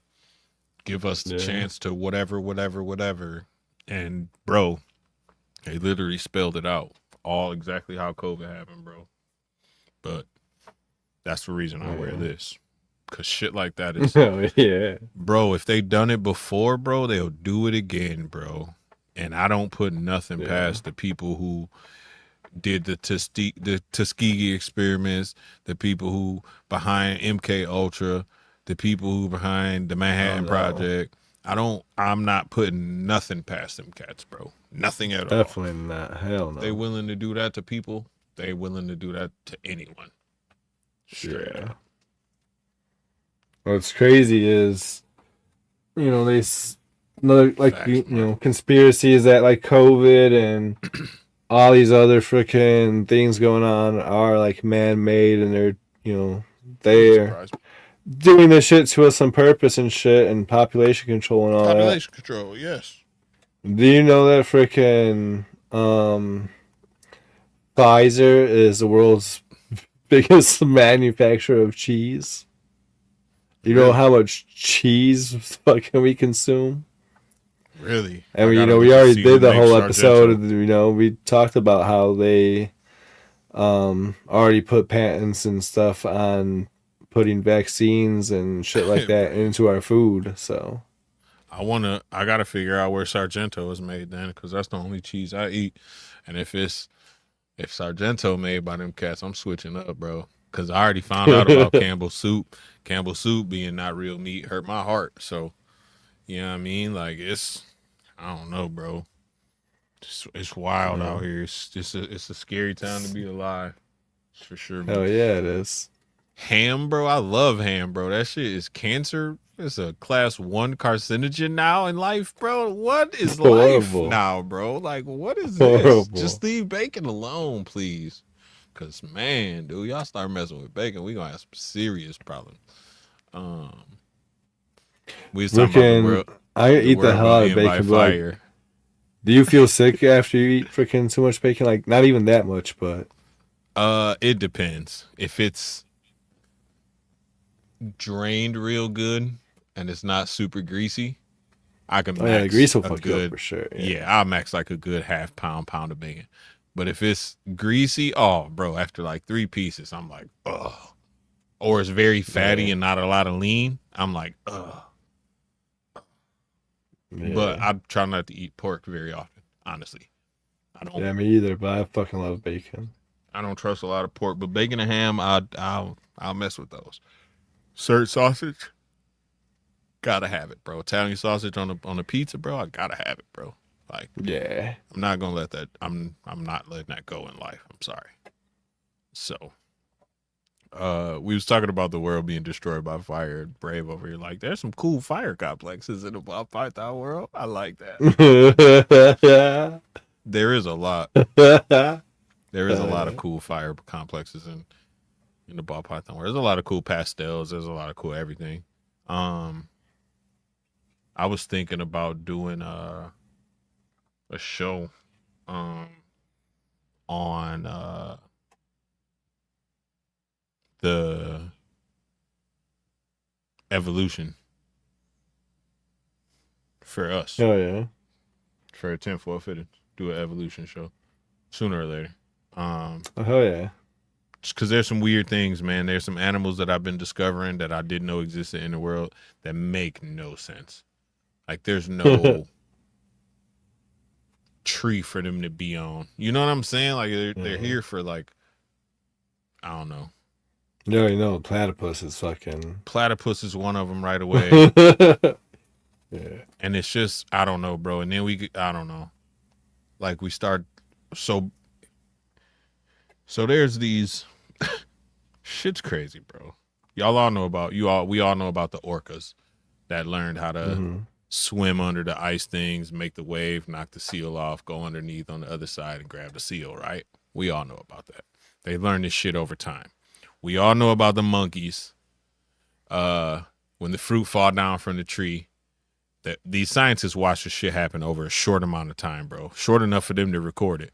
give us the Yeah. chance to whatever. And bro, they literally spelled it out, all exactly how COVID happened, bro. But that's the reason I wear Yeah. this, cause shit like that is, Oh, yeah. bro. If they done it before, bro, they'll do it again, bro. And I don't put nothing Yeah. past the people who did the Tuskegee experiments, the people who behind MK Ultra, the people who behind the Oh Manhattan no. Project. I'm not putting nothing past them cats, bro. Nothing at all. Definitely not. Hell They no. willing to do that to people. They willing to do that to anyone. Straight Yeah. up. What's crazy is, another like Facts, bro. conspiracies that like COVID and all these other freaking things going on are like man made and they're Wouldn't They're surprise me. doing this shit to us on purpose and shit, and population control and all that. Population control, yes. Do you know that freaking Pfizer is the world's biggest manufacturer of cheese? You know Really? how much cheese fucking we consume? Really? And I we, gotta we look and already see who did the makes whole episode. Sargento. We talked about how they already put patents and stuff on putting vaccines and shit like that Right. into our food. So I gotta figure out where Sargento is made then, because that's the only cheese I eat. And if Sargento made by them cats, I'm switching up, bro. Cause I already found out about Campbell's soup. Campbell's soup being not real meat hurt my heart. So you know what I mean? Like I don't know, bro. It's wild yeah. out here. It's a scary time to be alive. For sure, man. Hell yeah, it is. Ham, bro. I love ham, bro. That shit is cancer. It's a class 1 carcinogen now in life, bro. What is life Horrible. now, bro? Like, what is this? Horrible. Just leave bacon alone, please. Cause man, dude, y'all start messing with bacon, we gonna have some serious problems. Um, we was talking about Freaking, I the eat the world hell out gonna of end by bacon, but like, fire. do you feel sick after you eat freaking too much bacon? Like, not even that much, but It depends. If it's drained real good and it's not super greasy, I can oh yeah, the max grease will a fuck you up good, for sure. yeah, I'll max like a good pound of bacon. But if it's greasy, oh, bro, after like 3 pieces, I'm like, ugh. Or it's very fatty Yeah. and not a lot of lean, I'm like, ugh. Yeah. But I try not to eat pork very often, honestly. Yeah, me either, but I fucking love bacon. I don't trust a lot of pork, but bacon and ham, I'll mess with those. Sirloin sausage, gotta have it, bro. Italian sausage on a pizza, bro. I gotta have it, bro. Like, Yeah. I'm not gonna let that. I'm not letting that go in life. I'm sorry. So, we was talking about the world being destroyed by fire. Brave over here, like, there's some cool fire complexes in the Bob Python world. I like that. There is a lot. There is a lot of cool fire complexes in the ball python world. There's a lot of cool pastels. There's a lot of cool everything. I was thinking about doing a show on the evolution for us, Oh yeah. for a Tinfoil Fitted. Do an evolution show sooner or later. Oh hell yeah. Just because there's some weird things, man. There's some animals that I've been discovering that I didn't know existed in the world that make no sense. Like, there's no tree for them to be on. You know what I'm saying? Like, they're here for, like, I don't know. You already know platypus is fucking. Platypus is one of them right away. Yeah. And it's just, I don't know, bro. And then I don't know. Like, we start, so there's these, shit's crazy, bro. We all know about the orcas that learned how to swim under the ice things, make the wave, knock the seal off, go underneath on the other side and grab the seal, right? We all know about that. They learned this shit over time. We all know about the monkeys. When the fruit fall down from the tree, that these scientists watch this shit happen over a short amount of time, bro. Short enough for them to record it.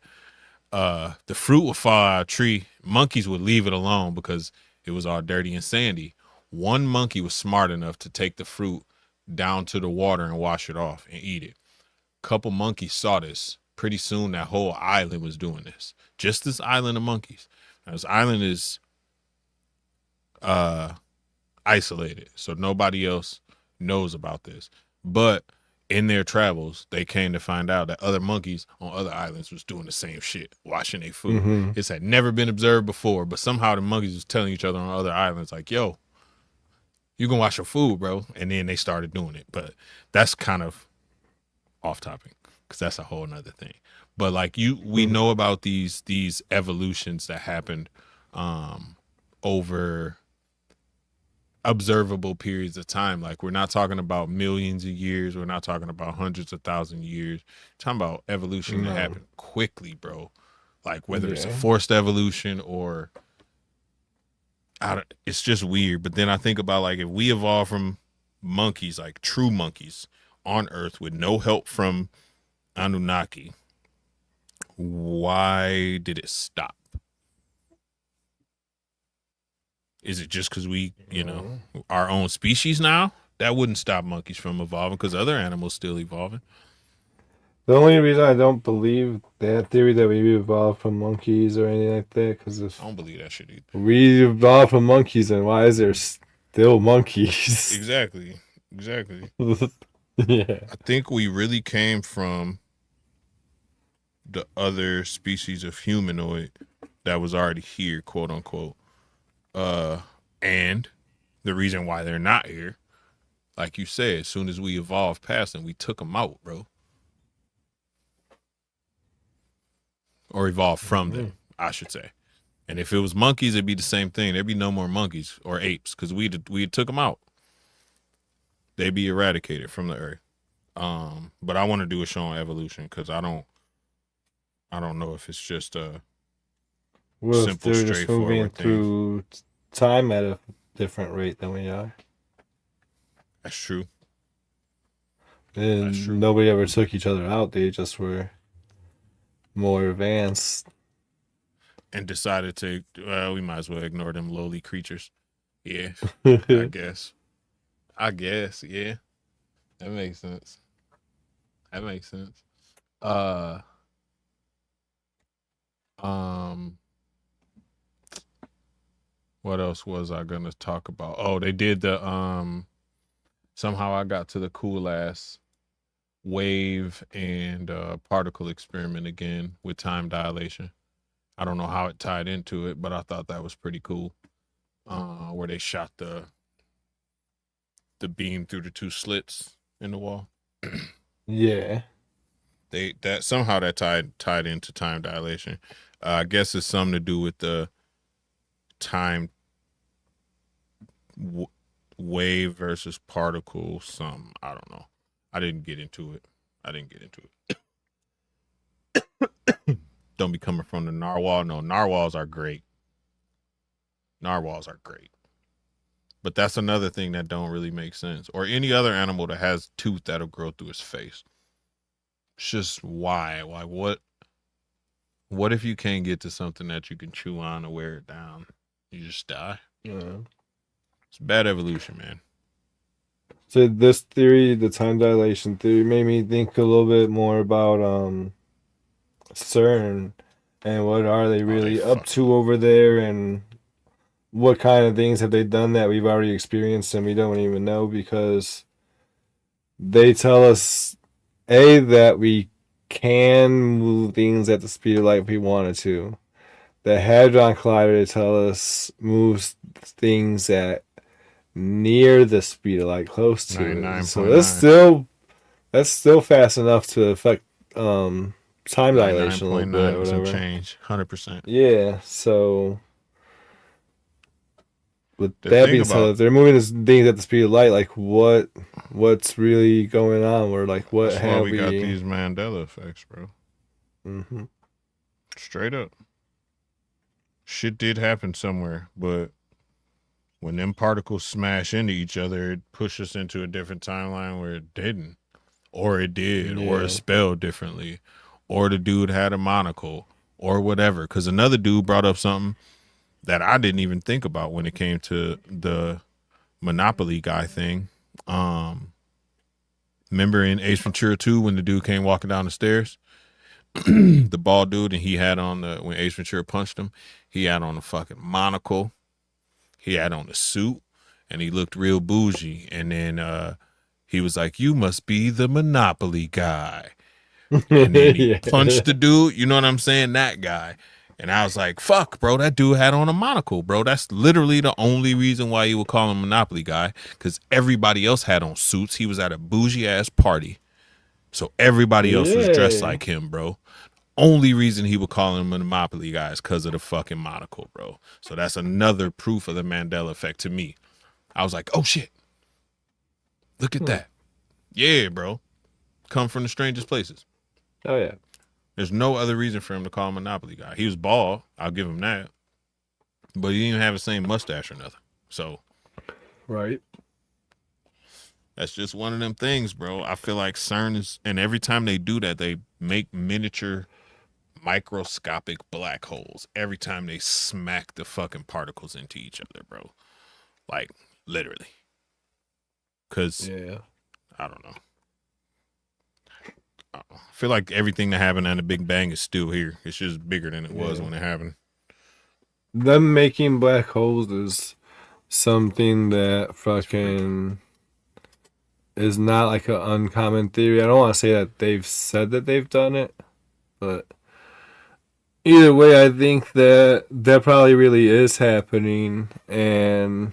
The fruit would fall out of a tree. Monkeys would leave it alone because it was all dirty and sandy. One monkey was smart enough to take the fruit down to the water and wash it off and eat it. Couple monkeys saw this. Pretty soon that whole island was doing this. Just this island of monkeys. Now, this island is isolated, so nobody else knows about this. But in their travels, they came to find out that other monkeys on other islands was doing the same shit, washing their food. This had never been observed before, but somehow the monkeys was telling each other on other islands, like, yo, you can wash your food, bro. And then they started doing it. But that's kind of off topic because that's a whole nother thing. But like we know about these evolutions that happened over observable periods of time. Like, we're not talking about millions of years. We're not talking about hundreds of thousands of years. We're talking about evolution that happened quickly, bro. Like, whether it's a forced evolution or it's just weird. But then I think about like if we evolved from monkeys, like true monkeys on Earth with no help from Anunnaki, why did it stop? Is it just because we, our own species now? That wouldn't stop monkeys from evolving because other animals still evolving. The only reason I don't believe that theory that we evolved from monkeys or anything like that, because if I don't believe that shit either. we evolved from monkeys, then why is there still monkeys? Exactly. Yeah. I think we really came from the other species of humanoid that was already here, quote unquote. And the reason why they're not here, like you said, as soon as we evolved past them, we took them out, bro. Or evolved from them, I should say. And if it was monkeys, it'd be the same thing. There'd be no more monkeys or apes because we took them out. They'd be eradicated from the earth. But I want to do a show on evolution because I don't know if it's just a simple, they're just moving straightforward thing. through time at a different rate than we are. That's true. And nobody ever took each other out. They just were more advanced. And decided to, we might as well ignore them lowly creatures. Yeah, I guess, yeah. That makes sense. What else was I gonna talk about? Oh, they did the somehow I got to the cool ass wave and particle experiment again with time dilation. I don't know how it tied into it, but I thought that was pretty cool. Where they shot the beam through the two slits in the wall. Yeah. That somehow that tied into time dilation. I guess it's something to do with the time wave versus particle. Some I don't know. I didn't get into it. Don't be coming from the narwhal. No, narwhals are great. But that's another thing that don't really make sense. Or any other animal that has tooth that'll grow through its face. It's just why? Like what if you can't get to something that you can chew on or wear it down? You just die. Yeah. It's bad evolution, man. So this theory, the time dilation theory, made me think a little bit more about CERN and what are they really up to over there, and what kind of things have they done that we've already experienced and we don't even know, because they tell us that we can move things at the speed of light if we wanted to. The Hadron Collider, they tell us, moves things at near the speed of light, close to it. So that's still fast enough to affect time dilation a little bit or whatever. Change, 100%. Yeah, so with that being said, if they're moving things at the speed of light, like what's really going on? Or like what that's have why we got these Mandela effects, bro. Mm-hmm. Straight up. Shit did happen somewhere, but when them particles smash into each other, it pushes us into a different timeline where it didn't. Or it did, or it's spelled differently. Or the dude had a monocle, or whatever. Because another dude brought up something that I didn't even think about when it came to the Monopoly guy thing. Remember in Ace Ventura 2 when the dude came walking down the stairs? The bald dude, and he had on when Ace Ventura punched him, he had on a fucking monocle. He had on a suit, and he looked real bougie. And then he was like, "You must be the Monopoly guy." And then he punched the dude. You know what I'm saying? That guy. And I was like, "Fuck, bro, that dude had on a monocle, bro. That's literally the only reason why you would call him Monopoly guy, because everybody else had on suits. He was at a bougie ass party, so everybody else was dressed like him, bro. Only reason he would call him a Monopoly guy is because of the fucking monocle, bro. So that's another proof of the Mandela effect to me. I was like, oh shit, look at that. Yeah, bro. Come from the strangest places. Oh yeah. There's no other reason for him to call him Monopoly guy. He was bald. I'll give him that. but he didn't even have the same mustache or nothing. So Right. that's just one of them things, bro. I feel like CERN is, and every time they do that, they make miniature microscopic black holes every time they smack the fucking particles into each other, bro. Like, literally. Because, Yeah. I don't know. I feel like everything that happened at the Big Bang is still here. It's just bigger than it was when it happened. Them making black holes is something that fucking is not like an uncommon theory. I don't want to say that they've said that they've done it, but either way, I think that that probably really is happening, and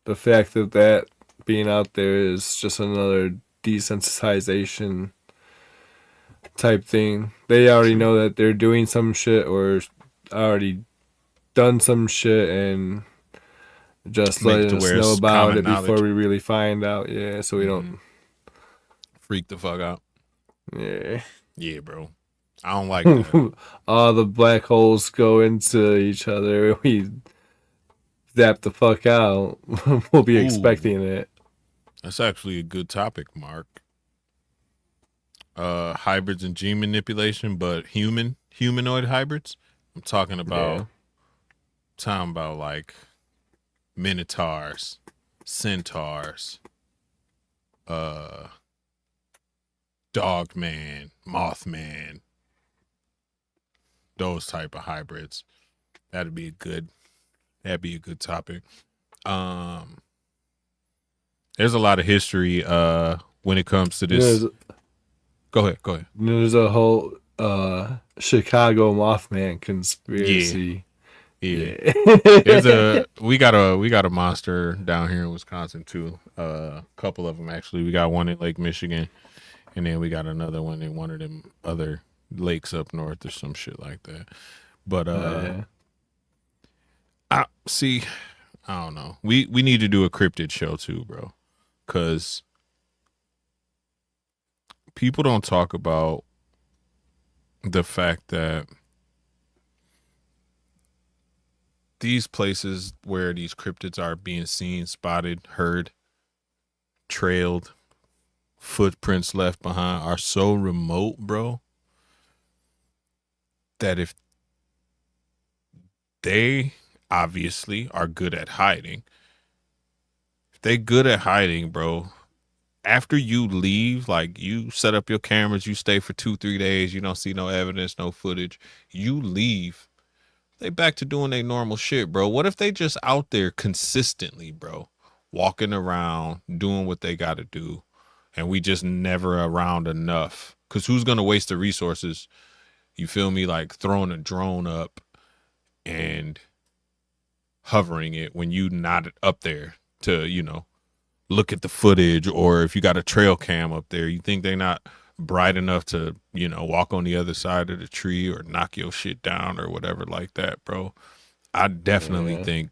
the fact that that being out there is just another desensitization type thing. They already True. know that they're doing some shit or already done some shit and just Make it to letting us where know it's about common it before knowledge. we really find out. Yeah, so we don't. Freak the fuck out. Yeah. Yeah, bro. I don't like that. All the black holes go into each other. We zap the fuck out. We'll be Ooh, expecting it. that's actually a good topic, Mark. Hybrids and gene manipulation, but humanoid hybrids. I'm Yeah. talking about like minotaurs, centaurs, uh, dogman, mothman, those type of hybrids. That'd be a good. That'd be a good topic. Um, there's a lot of history. When it comes to this. There's Go ahead. Go ahead. there's a whole Chicago Mothman Yeah. conspiracy. Yeah. Yeah. There's a we got a monster down here in Wisconsin too. A couple of them actually. We got one in Lake Michigan, and then we got another one in one of them other lakes up north or some shit like that. But Yeah. I see. I don't know. We need to do a cryptid show too, bro, because people don't talk about the fact that these places where these cryptids are being seen, spotted, heard, trailed, footprints left behind are so remote, bro, that if they obviously are good at hiding, if they good at hiding, bro, after you leave, like you set up your cameras, you stay for 2-3 days, you don't see no evidence, no footage, you leave, they back to doing their normal shit, bro. What if they just out there consistently, bro, walking around, doing what they got to do, and we just never around enough? Because who's going to waste the resources, you feel me, like throwing a drone up and hovering it when you not up there to, look at the footage, or if you got a trail cam up there, you think they not bright enough to, walk on the other side of the tree or knock your shit down or whatever like that, bro. I definitely Yeah. think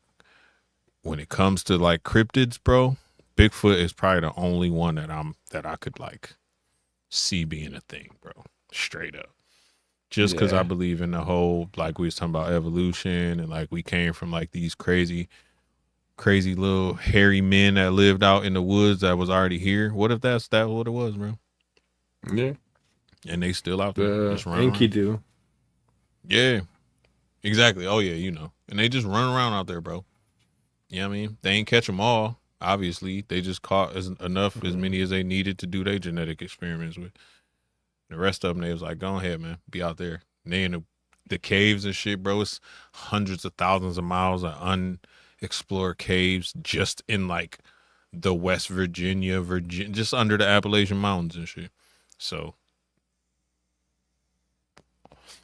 when it comes to like cryptids, bro, Bigfoot is probably the only one that I could like see being a thing, bro. Straight up. Just because I Yeah. believe in the whole, like we was talking about evolution, and like we came from like these crazy little hairy men that lived out in the woods that was already here. What if that's what it was, bro? Yeah. And they still out there, The just running around. Enkidu. Yeah, exactly. Oh yeah, and they just run around out there, bro. You know what I mean? They ain't catch them all. Obviously, they just caught as many as they needed to do their genetic experiments with. The rest of them, they was like, go ahead, man, be out there. And they in the caves and shit, bro. It's hundreds of thousands of miles of unexplored caves just in like the West Virginia, just under the Appalachian Mountains and shit. So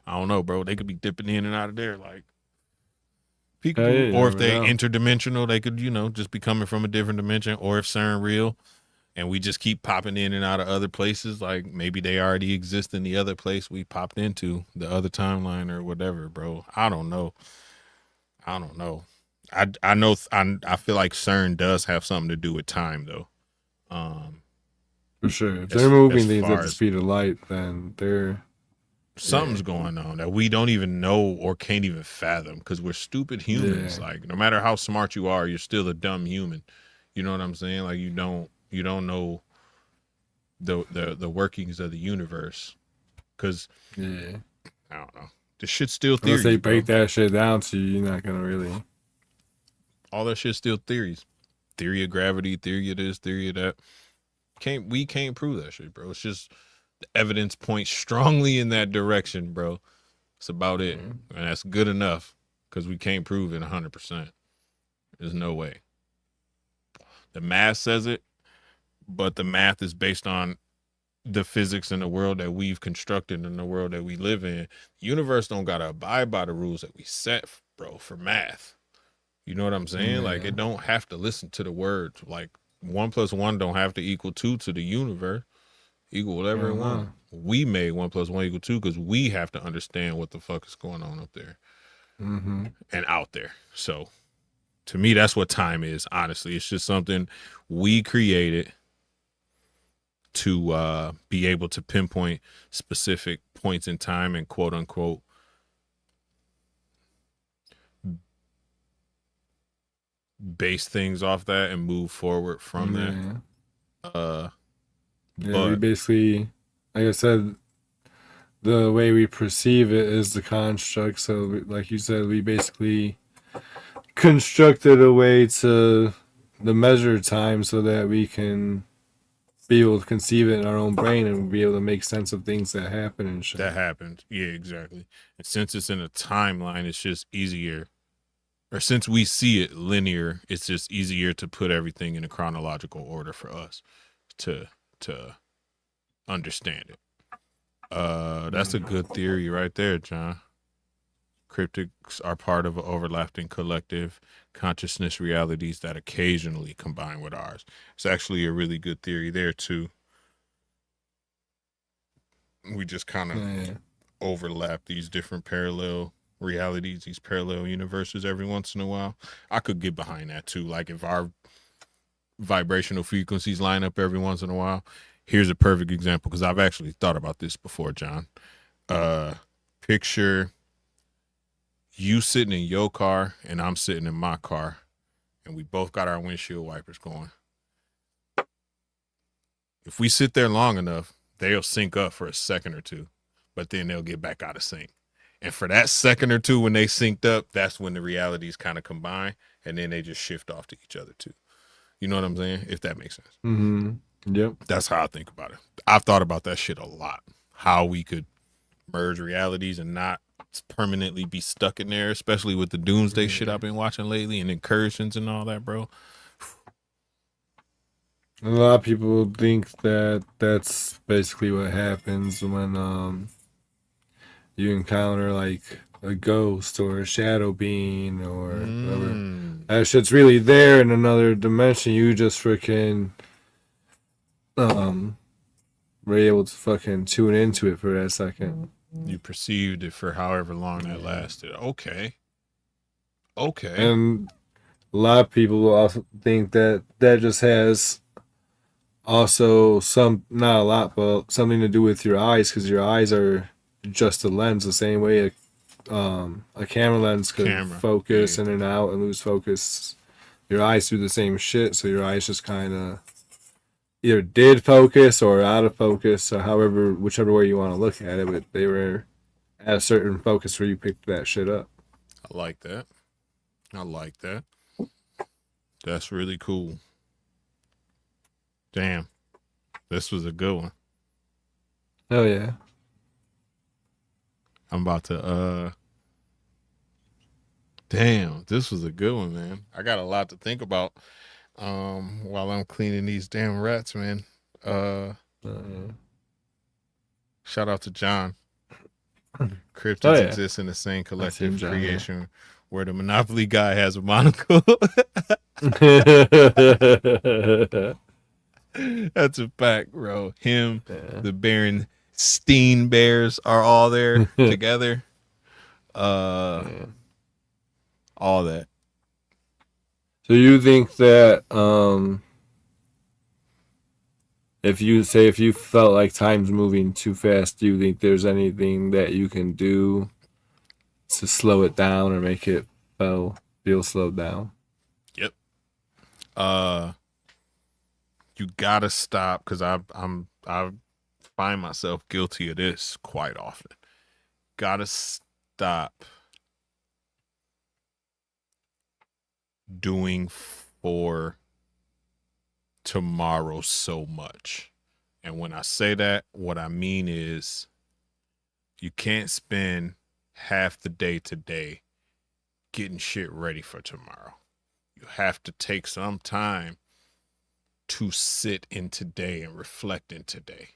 I don't know, bro. They could be dipping in and out of there like Oh, yeah, peekaboo. you Or if never they know. interdimensional, they could, just be coming from a different dimension. Or if CERN real and we just keep popping in and out of other places, like maybe they already exist in the other place we popped into, the other timeline or whatever, bro. I don't know. I know I feel like CERN does have something to do with time though. Um For sure. If they're as moving things at far the as speed of light, then they're Something's going on that we don't even know or can't even fathom because we're stupid humans. Yeah. Like no matter how smart you are, you're still a dumb human. You know what I'm saying? Like you don't know the workings of the universe because Yeah. I don't know. This shit's still Unless they theories, break bro. that shit down to you, you're not gonna really. All that shit's still theories. Theory of gravity, theory of this, theory of that. We can't prove that shit, bro. It's just the evidence points strongly in that direction, bro. That's about it. Yeah. And that's good enough because we can't prove it 100%. There's no way. The math says it, but the math is based on the physics in the world that we've constructed in the world that we live in. The universe don't got to abide by the rules that we set, bro, for math. You know what I'm saying? Like, Yeah. it don't have to listen to the words. Like, 1 + 1 don't have to equal 2 to the universe. Equal whatever it want. We made 1 + 1 = 2 because we have to understand what the fuck is going on up there and out there. So to me, that's what time is. Honestly, it's just something we created to be able to pinpoint specific points in time and quote unquote base things off that and move forward from that. Yeah, we But basically, like I said, the way we perceive it is the construct. So, like you said, we basically constructed a way to the measure time so that we can be able to conceive it in our own brain and be able to make sense of things that happen and shit. that happened. Yeah, exactly. And since it's in a timeline, it's just easier. Or since we see it linear, it's just easier to put everything in a chronological order for us to understand it. That's a good theory right there, John. Cryptics are part of an overlapping collective consciousness realities that occasionally combine with ours. It's actually a really good theory there too. We just kind of overlap these different parallel realities, these parallel universes every once in a while. I could get behind that too. Like if our vibrational frequencies line up every once in a while. Here's a perfect example because I've actually thought about this before, John. Picture you sitting in your car and I'm sitting in my car, and we both got our windshield wipers going. If we sit there long enough, they'll sync up for a second or two, but then they'll get back out of sync. And for that second or two when they synced up, that's when the realities kind of combine, and then they just shift off to each other too. You know what I'm saying? If that makes sense. Yep. That's how I think about it. I've thought about that shit a lot. How we could merge realities and not permanently be stuck in there, especially with the doomsday shit I've been watching lately and incursions and all that, bro. A lot of people think that that's basically what happens when you encounter like a ghost or a shadow being or whatever. That shit's really there in another dimension. You just freaking were able to fucking tune into it for that second. You perceived it for however long that lasted. Okay. And a lot of people also think that that just has also not a lot, but something to do with your eyes, because your eyes are just a lens, the same way a camera lens could focus in and out and lose focus. Your eyes do the same shit, so your eyes just kind of either did focus or out of focus, or whichever way you want to look at it, but they were at a certain focus where you picked that shit up. I like that. That's really cool. Damn. This was a good one. Oh yeah. I'm about to damn, this was a good one, man. I got a lot to think about while I'm cleaning these damn rats, man. Shout out to John. Cryptids exist in the same collective creation where the Monopoly guy has a monocle. That's a fact, bro. Him, the Berenstein Bears are all there together. All that. So you think that if you felt like time's moving too fast, do you think there's anything that you can do to slow it down or make it feel slowed down? Yep. Uh, you gotta stop because I find myself guilty of this quite often. Gotta stop doing for tomorrow so much. And when I say that, what I mean is you can't spend half the day today getting shit ready for tomorrow. You have to take some time to sit in today and reflect in today.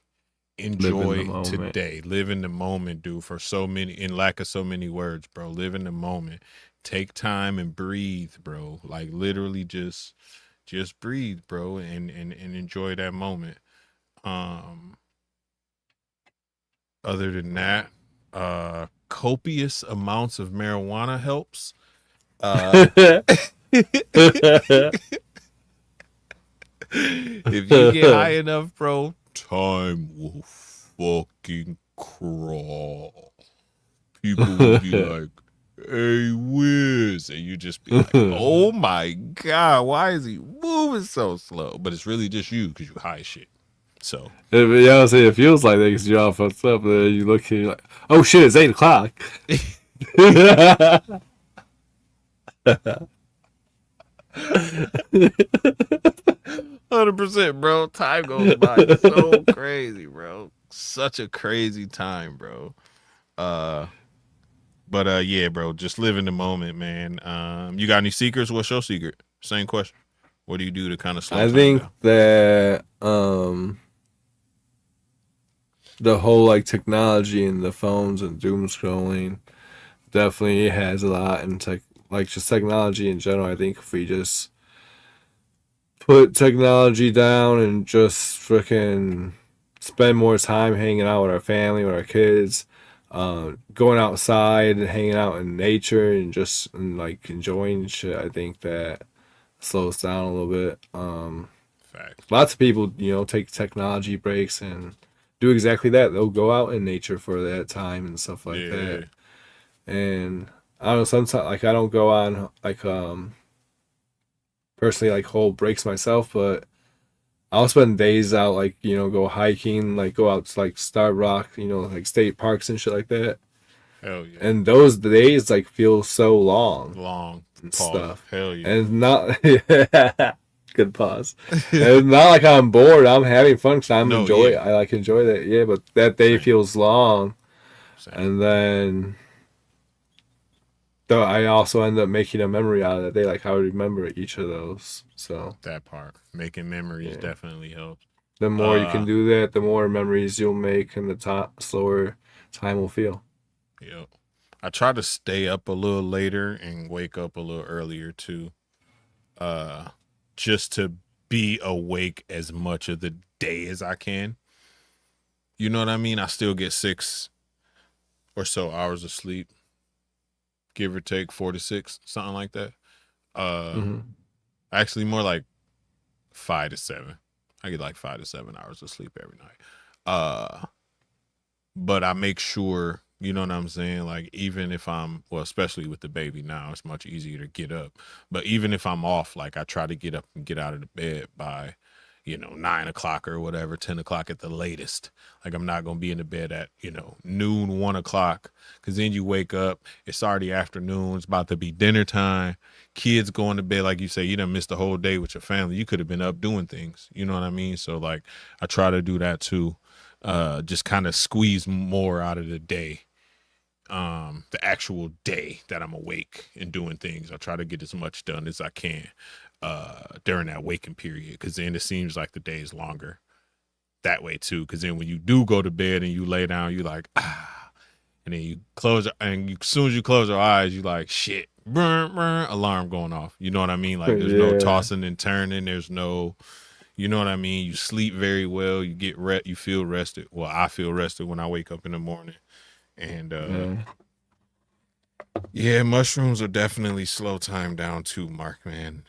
Live in the Enjoy moment. today. Live in the moment, dude. For so many, in lack of so many words, bro. Live in the moment. Take time and breathe, bro. Like literally just breathe, bro, and enjoy that moment. Um, other than that, copious amounts of marijuana helps. If you get high enough, bro, time will fucking crawl. People will be like, "Hey, Wiz," and you just be like, "Oh my god, why is he moving so slow?" But it's really just you because you high as shit. So Yeah, I would say it feels like that because you're all fucked up. And then you look and you're like, oh shit, it's 8 o'clock. 100%, bro. Time goes by so crazy, bro. Such a crazy time, bro. Uh, but yeah, bro. Just live in the moment, man. You got any secrets? What's your secret? Same question. What do you do to kind of slow I time think down? that the whole like technology and the phones and doom scrolling definitely has a lot in tech, like just technology in general. I think if we just put technology down and just freaking spend more time hanging out with our family, with our kids, going outside and hanging out in nature and just and, like enjoying shit, I think that slows down a little bit. Facts. Lots of people, take technology breaks and do exactly that. They'll go out in nature for that time and stuff like that. Yeah. And I don't know, sometimes like I don't go on like personally like whole breaks myself, but I'll spend days out like, go hiking, like go out to like Star Rock, like state parks and shit like that. Hell yeah. And those days like feel so long Long and pause. stuff. Hell yeah. And not good pause. And it's not like I'm bored. I'm having fun because No, yeah. I like enjoy that. Yeah, but that day Same. feels long, Same. and then though I also end up making a memory out of that day. Like I remember each of those. So That part. Making memories yeah, definitely helps. the more you can Uh do that, the more memories you'll make, and the slower time will feel. yep. I try to stay up a little later and wake up a little earlier too. Uh just to be awake as much of the day as I can. You know what I mean? I still get 6 or so hours of sleep, give or take 4 to 6, something like that. Uh Hmm. Actually more like 5 to 7. I get like 5 to 7 hours of sleep every night. But I make sure, you know what I'm saying? Like, even if I'm, well, especially with the baby now, it's much easier to get up. But even if I'm off, like, I try to get up and get out of the bed by, 9 o'clock or whatever, 10 o'clock at the latest. Like, I'm not going to be in the bed at, noon, 1 o'clock. Cause then you wake up, it's already afternoon, it's about to be dinner time. Kids going to bed, like you say, you done missed the whole day with your family. You could have been up doing things. You know what I mean? So, like, I try to do that too, just kind of squeeze more out of the day, the actual day that I'm awake and doing things. I try to get as much done as I can during that waking period, because then it seems like the day is longer that way too, because then when you do go to bed and you lay down, you like and then you close and as soon as you close your eyes, you like shit, brr, brr, alarm going off. You know what I mean? Like there's no Yeah. tossing and turning, there's no, you know what I mean? You sleep very well. You get you feel rested. Well, I feel rested when I wake up in the morning. And Yeah. yeah, mushrooms are definitely slow time down too, Mark, man.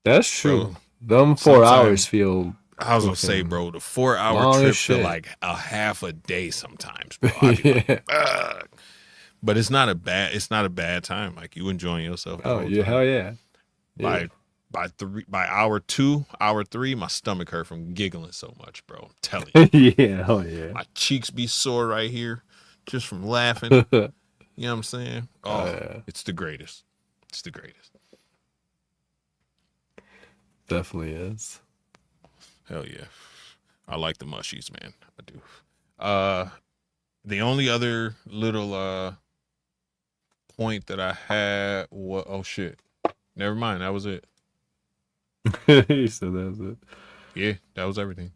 That's true. Bro, Them 4 hours sometime feel I was gonna say, Fucking bro, the 4 hour long as trip feel shit. like a half a day sometimes, bro. I be like, Yeah. ugh. But it's not a bad time. Like you enjoying yourself the Oh whole yeah, time. hell yeah. Yeah. By hour 2, hour 3, my stomach hurt from giggling so much, bro. I'm telling you. Yeah, hell yeah. My cheeks be sore right here just from laughing. You know what I'm saying? Oh Oh, yeah. it's the greatest. It's the greatest. Definitely is. Hell yeah. I like the mushies, man. I do. The only other little point that I had was, oh shit. Never mind. That was it. You said that was it. Yeah, that was everything.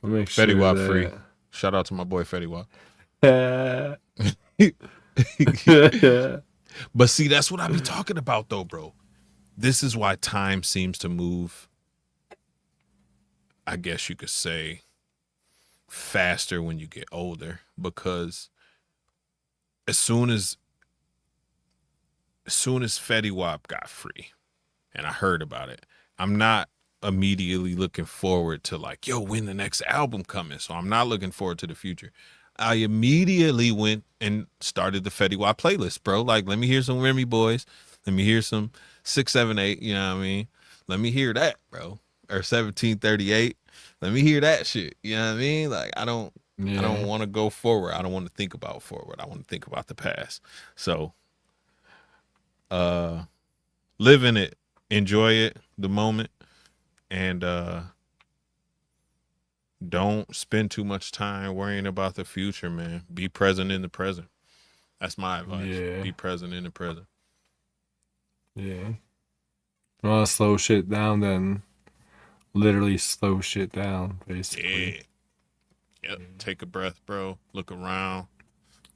I'll make Fetty sure Wap free. that Shout out to my boy Fetty Wap. But see, that's what I be talking about though, bro. This is why time seems to move, I guess you could say, faster when you get older, because as soon as Fetty Wap got free and I heard about it, I'm not immediately looking forward to like, yo, when the next album coming. So I'm not looking forward to the future. I immediately went and started the Fetty Wap playlist, bro. Like, let me hear some Remy Boys. Let me hear some 678, you know what I mean? Let me hear that, bro. Or 1738. Let me hear that shit. You know what I mean? Like, I don't want to go forward. I don't want to think about forward. I want to think about the past. So, live in it, enjoy it, the moment, and don't spend too much time worrying about the future, man. Be present in the present. That's my advice. Yeah. Be present in the present. Yeah. You want to slow shit down, then literally slow shit down, basically. Yeah. Yep. Take a breath, bro. Look around.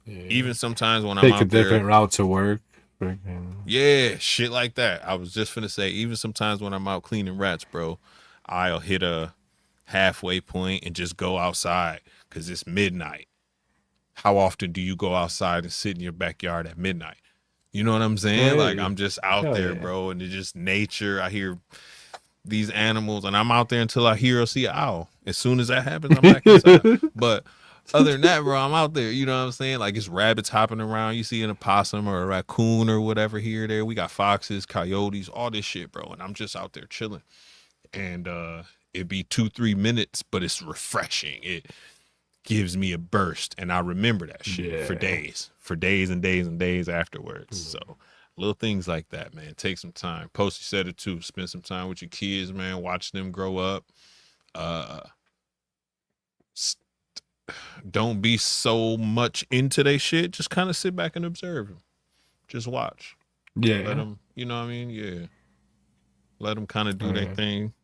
Yeah. Even sometimes when I'm Take a out different there, route to work. Freaking. yeah, shit like that. I was just finna say, even sometimes when I'm out cleaning rats, bro, I'll hit a halfway point and just go outside because it's midnight. How often do you go outside and sit in your backyard at midnight? You know what I'm saying? Like, Hey. I'm just out Hell there, yeah. bro, and it's just nature. I hear these animals, and I'm out there until I hear or see an owl. As soon as that happens, I'm back inside. But other than that, bro, I'm out there. You know what I'm saying? Like, it's rabbits hopping around. You see an opossum or a raccoon or whatever here or there. We got foxes, coyotes, all this shit, bro. And I'm just out there chilling. And it'd be 2-3 minutes, but it's refreshing. It gives me a burst, and I remember that shit for days and days and days afterwards. So little things like that, man. Take some time. Posty said it too. Spend some time with your kids, man. Watch them grow up. Don't be so much into their shit. Just kind of sit back and observe them. Just watch. Yeah. Let them, you know what I mean? Yeah. Let them kind of do their thing,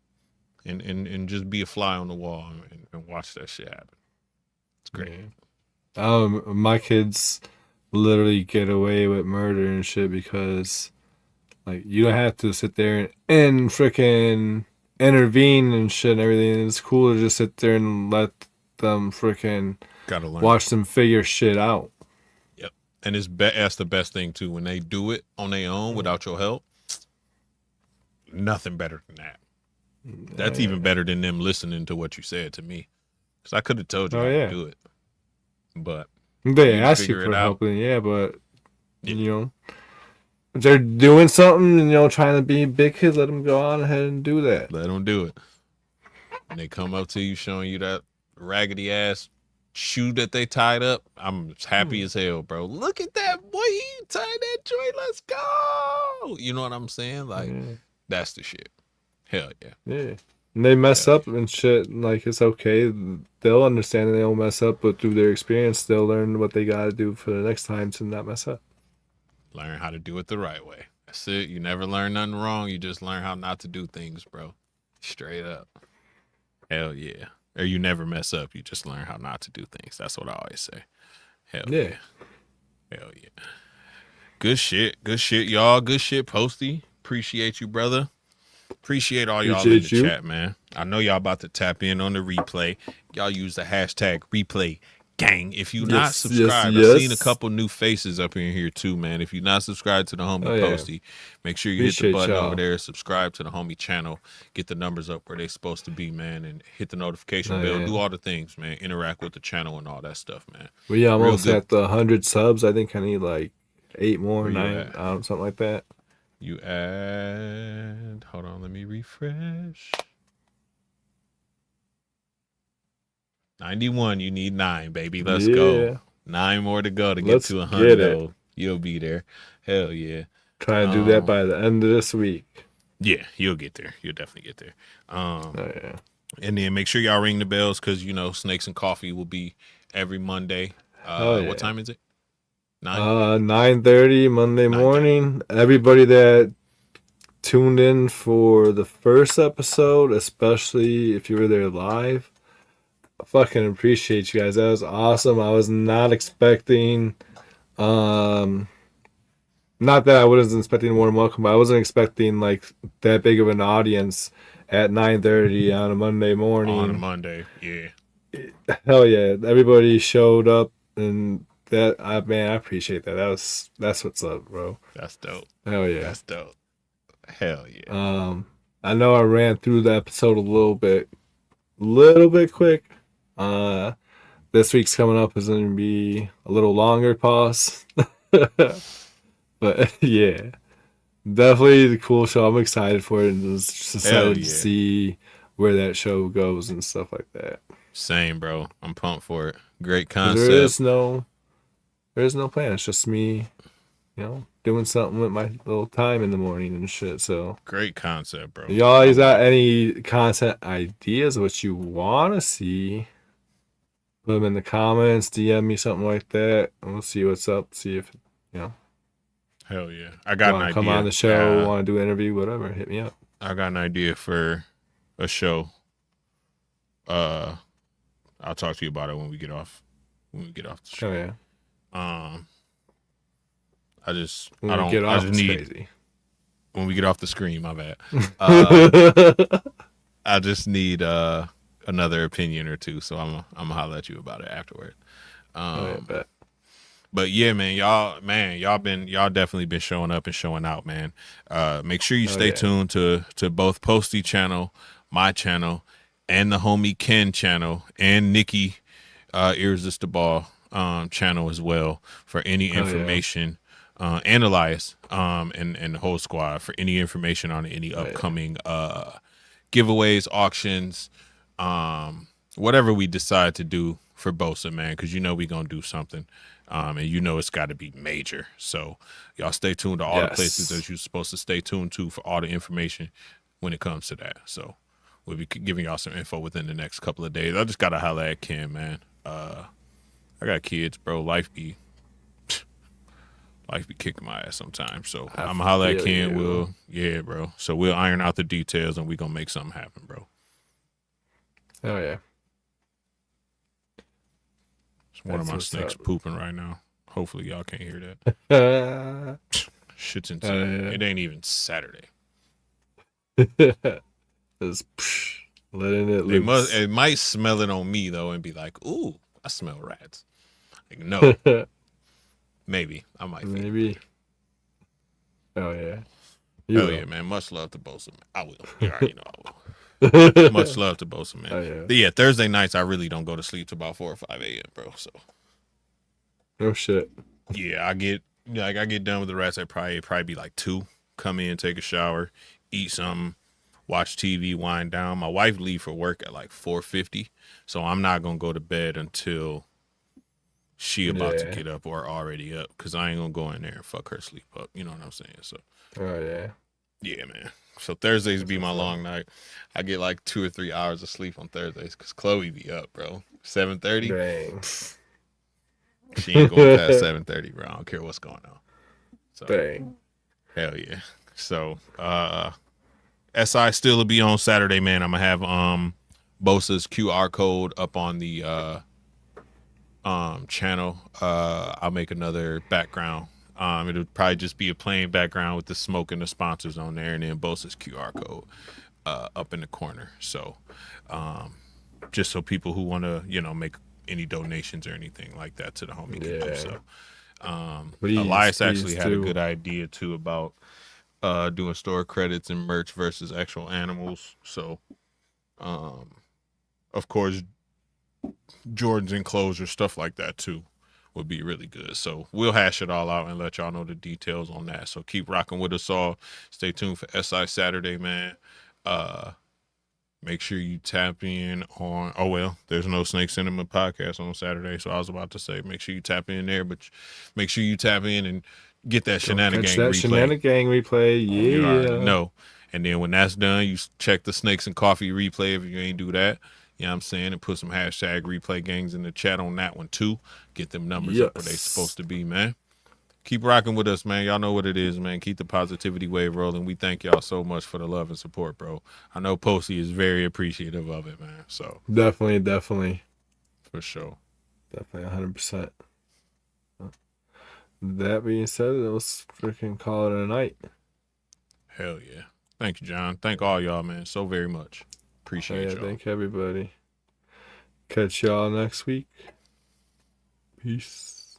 and just be a fly on the wall and watch that shit happen. It's great. Yeah. My kids literally get away with murder and shit because, like, you don't have to sit there and freaking intervene and shit and everything. It's cool to just sit there and let them freaking Gotta learn. watch them figure shit out. Yep. And that's the best thing too. When they do it on their own without your help, nothing better than that. That's even better than them listening to what you said to me. Because I could have told you how to do it. But they ask you for help, and but you know, if they're doing something and trying to be big kids, let them go on ahead and do that. Let them do it. And they come up to you showing you that raggedy ass shoe that they tied up. I'm happy as hell, bro. Look at that boy, he tied that joint. Let's go. You know what I'm saying? Like, that's the shit. Hell yeah. Yeah. And they mess up and shit. Like, it's okay. They'll understand and they'll mess up, but through their experience, they'll learn what they gotta do for the next time to not mess up. Learn how to do it the right way. That's it. You never learn nothing wrong. You just learn how not to do things, bro. Straight up. Hell yeah. Or you never mess up. You just learn how not to do things. That's what I always say. Hell yeah. Hell yeah. Good shit. Good shit, y'all. Good shit, Posty. Appreciate you, brother. Appreciate all y'all in the chat, man. I know y'all about to tap in on the replay. Y'all use the hashtag replay Gang, if you not Yes, yes, subscribed, I've seen a yes. couple new faces up in here too, man. If you not subscribed to the homie Oh yeah, Posty, make sure you hit the appreciate button over y'all. there, subscribe to the homie channel, get the numbers up where they supposed to be, man, and hit the notification Oh bell. Do yeah, all the things, man. Interact with the channel and all that stuff, man. we Real almost good. at the 100 subs. I think I need like 8 more, Where you 9, at? something like that. You add. Hold on, let me refresh. 91. You need 9, baby. Let's go. Yeah, 9 more to go to get let's to get it. 100. You'll be there. Hell yeah. Trying to do that Um, by the end of this week. yeah, you'll get there. You'll definitely get there. Oh yeah. And then make sure y'all ring the bells because Snakes and Coffee will be every Monday. Oh What yeah. time is it? 9. 9:30 Monday 9:30. morning. Everybody that tuned in for the first episode, especially if you were there live, I fucking appreciate you guys. That was awesome. I was not expecting, um, not that I wasn't expecting a warm welcome, but I wasn't expecting like that big of an audience at 9:30 on a Monday On a morning. Monday. Yeah. Hell yeah! Everybody showed up, and man, I appreciate that. That's what's up, bro. That's dope. Hell yeah. That's dope. Hell yeah. I know I ran through the episode a little bit quick. This week's coming up is going to be a little longer pause. But yeah, definitely the cool show. I'm excited for it and just Hell excited to yeah. see where that show goes and stuff like that. Same, bro. I'm pumped for it. Great 'Cause concept. there is no plan. It's just me, doing something with my little time in the morning and shit. So Great concept, bro. y'all always got any content ideas, what you want to see? Put them in the comments, DM me something like that, and we'll see what's up. See if Hell yeah. I got an want to idea. come on the show, want to do an interview, whatever. Hit me up. I got an idea for a show. I'll talk to you about it when we get off. The show. Oh yeah. I just When I we don't get I off, just it's need crazy. when we get off the screen, my bad. I just need another opinion or two, so I'm gonna holler at you about it afterward. Oh yeah, bet. But yeah, y'all definitely been showing up and showing out, man. Make sure you stay tuned to both Posty channel, my channel, and the homie Ken channel, and Nikki Irresistible channel as well for any information. And Elias and the whole squad for any information on any upcoming giveaways, auctions, whatever we decide to do for Bosa, man, because we gonna do something. And it's got to be major. So y'all stay tuned to all the places that you're supposed to stay tuned to for all the information when it comes to that. So we'll be giving y'all some info within the next couple of days. I just gotta holler at Ken, man. I got kids, bro. Life be kicking my ass sometimes. So I'm gonna holler at Ken. Yeah, bro. So we'll iron out the details and we gonna make something happen, bro. Oh yeah. One of my snakes pooping right now. Hopefully y'all can't hear that. Shit's insane. It ain't even Saturday. Just letting it loose. It might smell it on me though and be like, "Ooh, I smell rats." Like, no. Maybe I might. Maybe. Oh yeah. Hell yeah, man. Much love to Bosa, man. I will. You already know I will. Much love to Bosa, man. Oh, yeah. But yeah, Thursday nights I really don't go to sleep till about 4 or 5 a.m., bro. So. No shit. Yeah, I get done with the rats at probably be like 2. Come in, take a shower, eat something, watch TV, wind down. My wife leave for work at like 4:50, so I'm not gonna go to bed until she about to get up or already up, because I ain't gonna go in there and fuck her sleep up. You know what I'm saying? So. Oh yeah. Yeah, man. So Thursdays be my long night. I get like 2 or 3 hours of sleep on Thursdays because Chloe be up, bro. 7:30. Dang. She ain't going past 7:30, bro. I don't care what's going on. So, Dang. Hell yeah. So SI still will be on Saturday, man. I'm gonna have Bosa's QR code up on the channel. I'll make another background. It'll probably just be a plain background with the smoke and the sponsors on there, and then Bosa's QR code up in the corner. So just so people who want to, make any donations or anything like that to the homie can do Yeah. so. Please, Elias actually please had a do. good idea too about doing store credits and merch versus actual animals. So of course Jordan's enclosure, stuff like that too, would be really good. So we'll hash it all out and let y'all know the details on that. So keep rocking with us all. Stay tuned for SI Saturday, man. Make sure you tap in on. Oh well, there's no Snake Cinema podcast on Saturday, so I was about to say make sure you tap in there, but make sure you tap in and get that Go catch Shenanigang that replay. Shenanigang replay. You already Yeah. know. And then when that's done, you check the Snakes and Coffee replay if you ain't do that. You know what I'm saying? And put some hashtag replay gangs in the chat on that one too. Get them numbers up where they supposed Yes. to be, man. Keep rocking with us, man. Y'all know what it is, man. Keep the positivity wave rolling. We thank y'all so much for the love and support, bro. I know Posty is very appreciative of it, man. So Definitely. for sure. Definitely 100%. That being said, let's freaking call it a night. Hell yeah. Thank you, John. Thank all y'all, man, so very much. Appreciate y'all. Thank everybody. Catch y'all next week. Peace.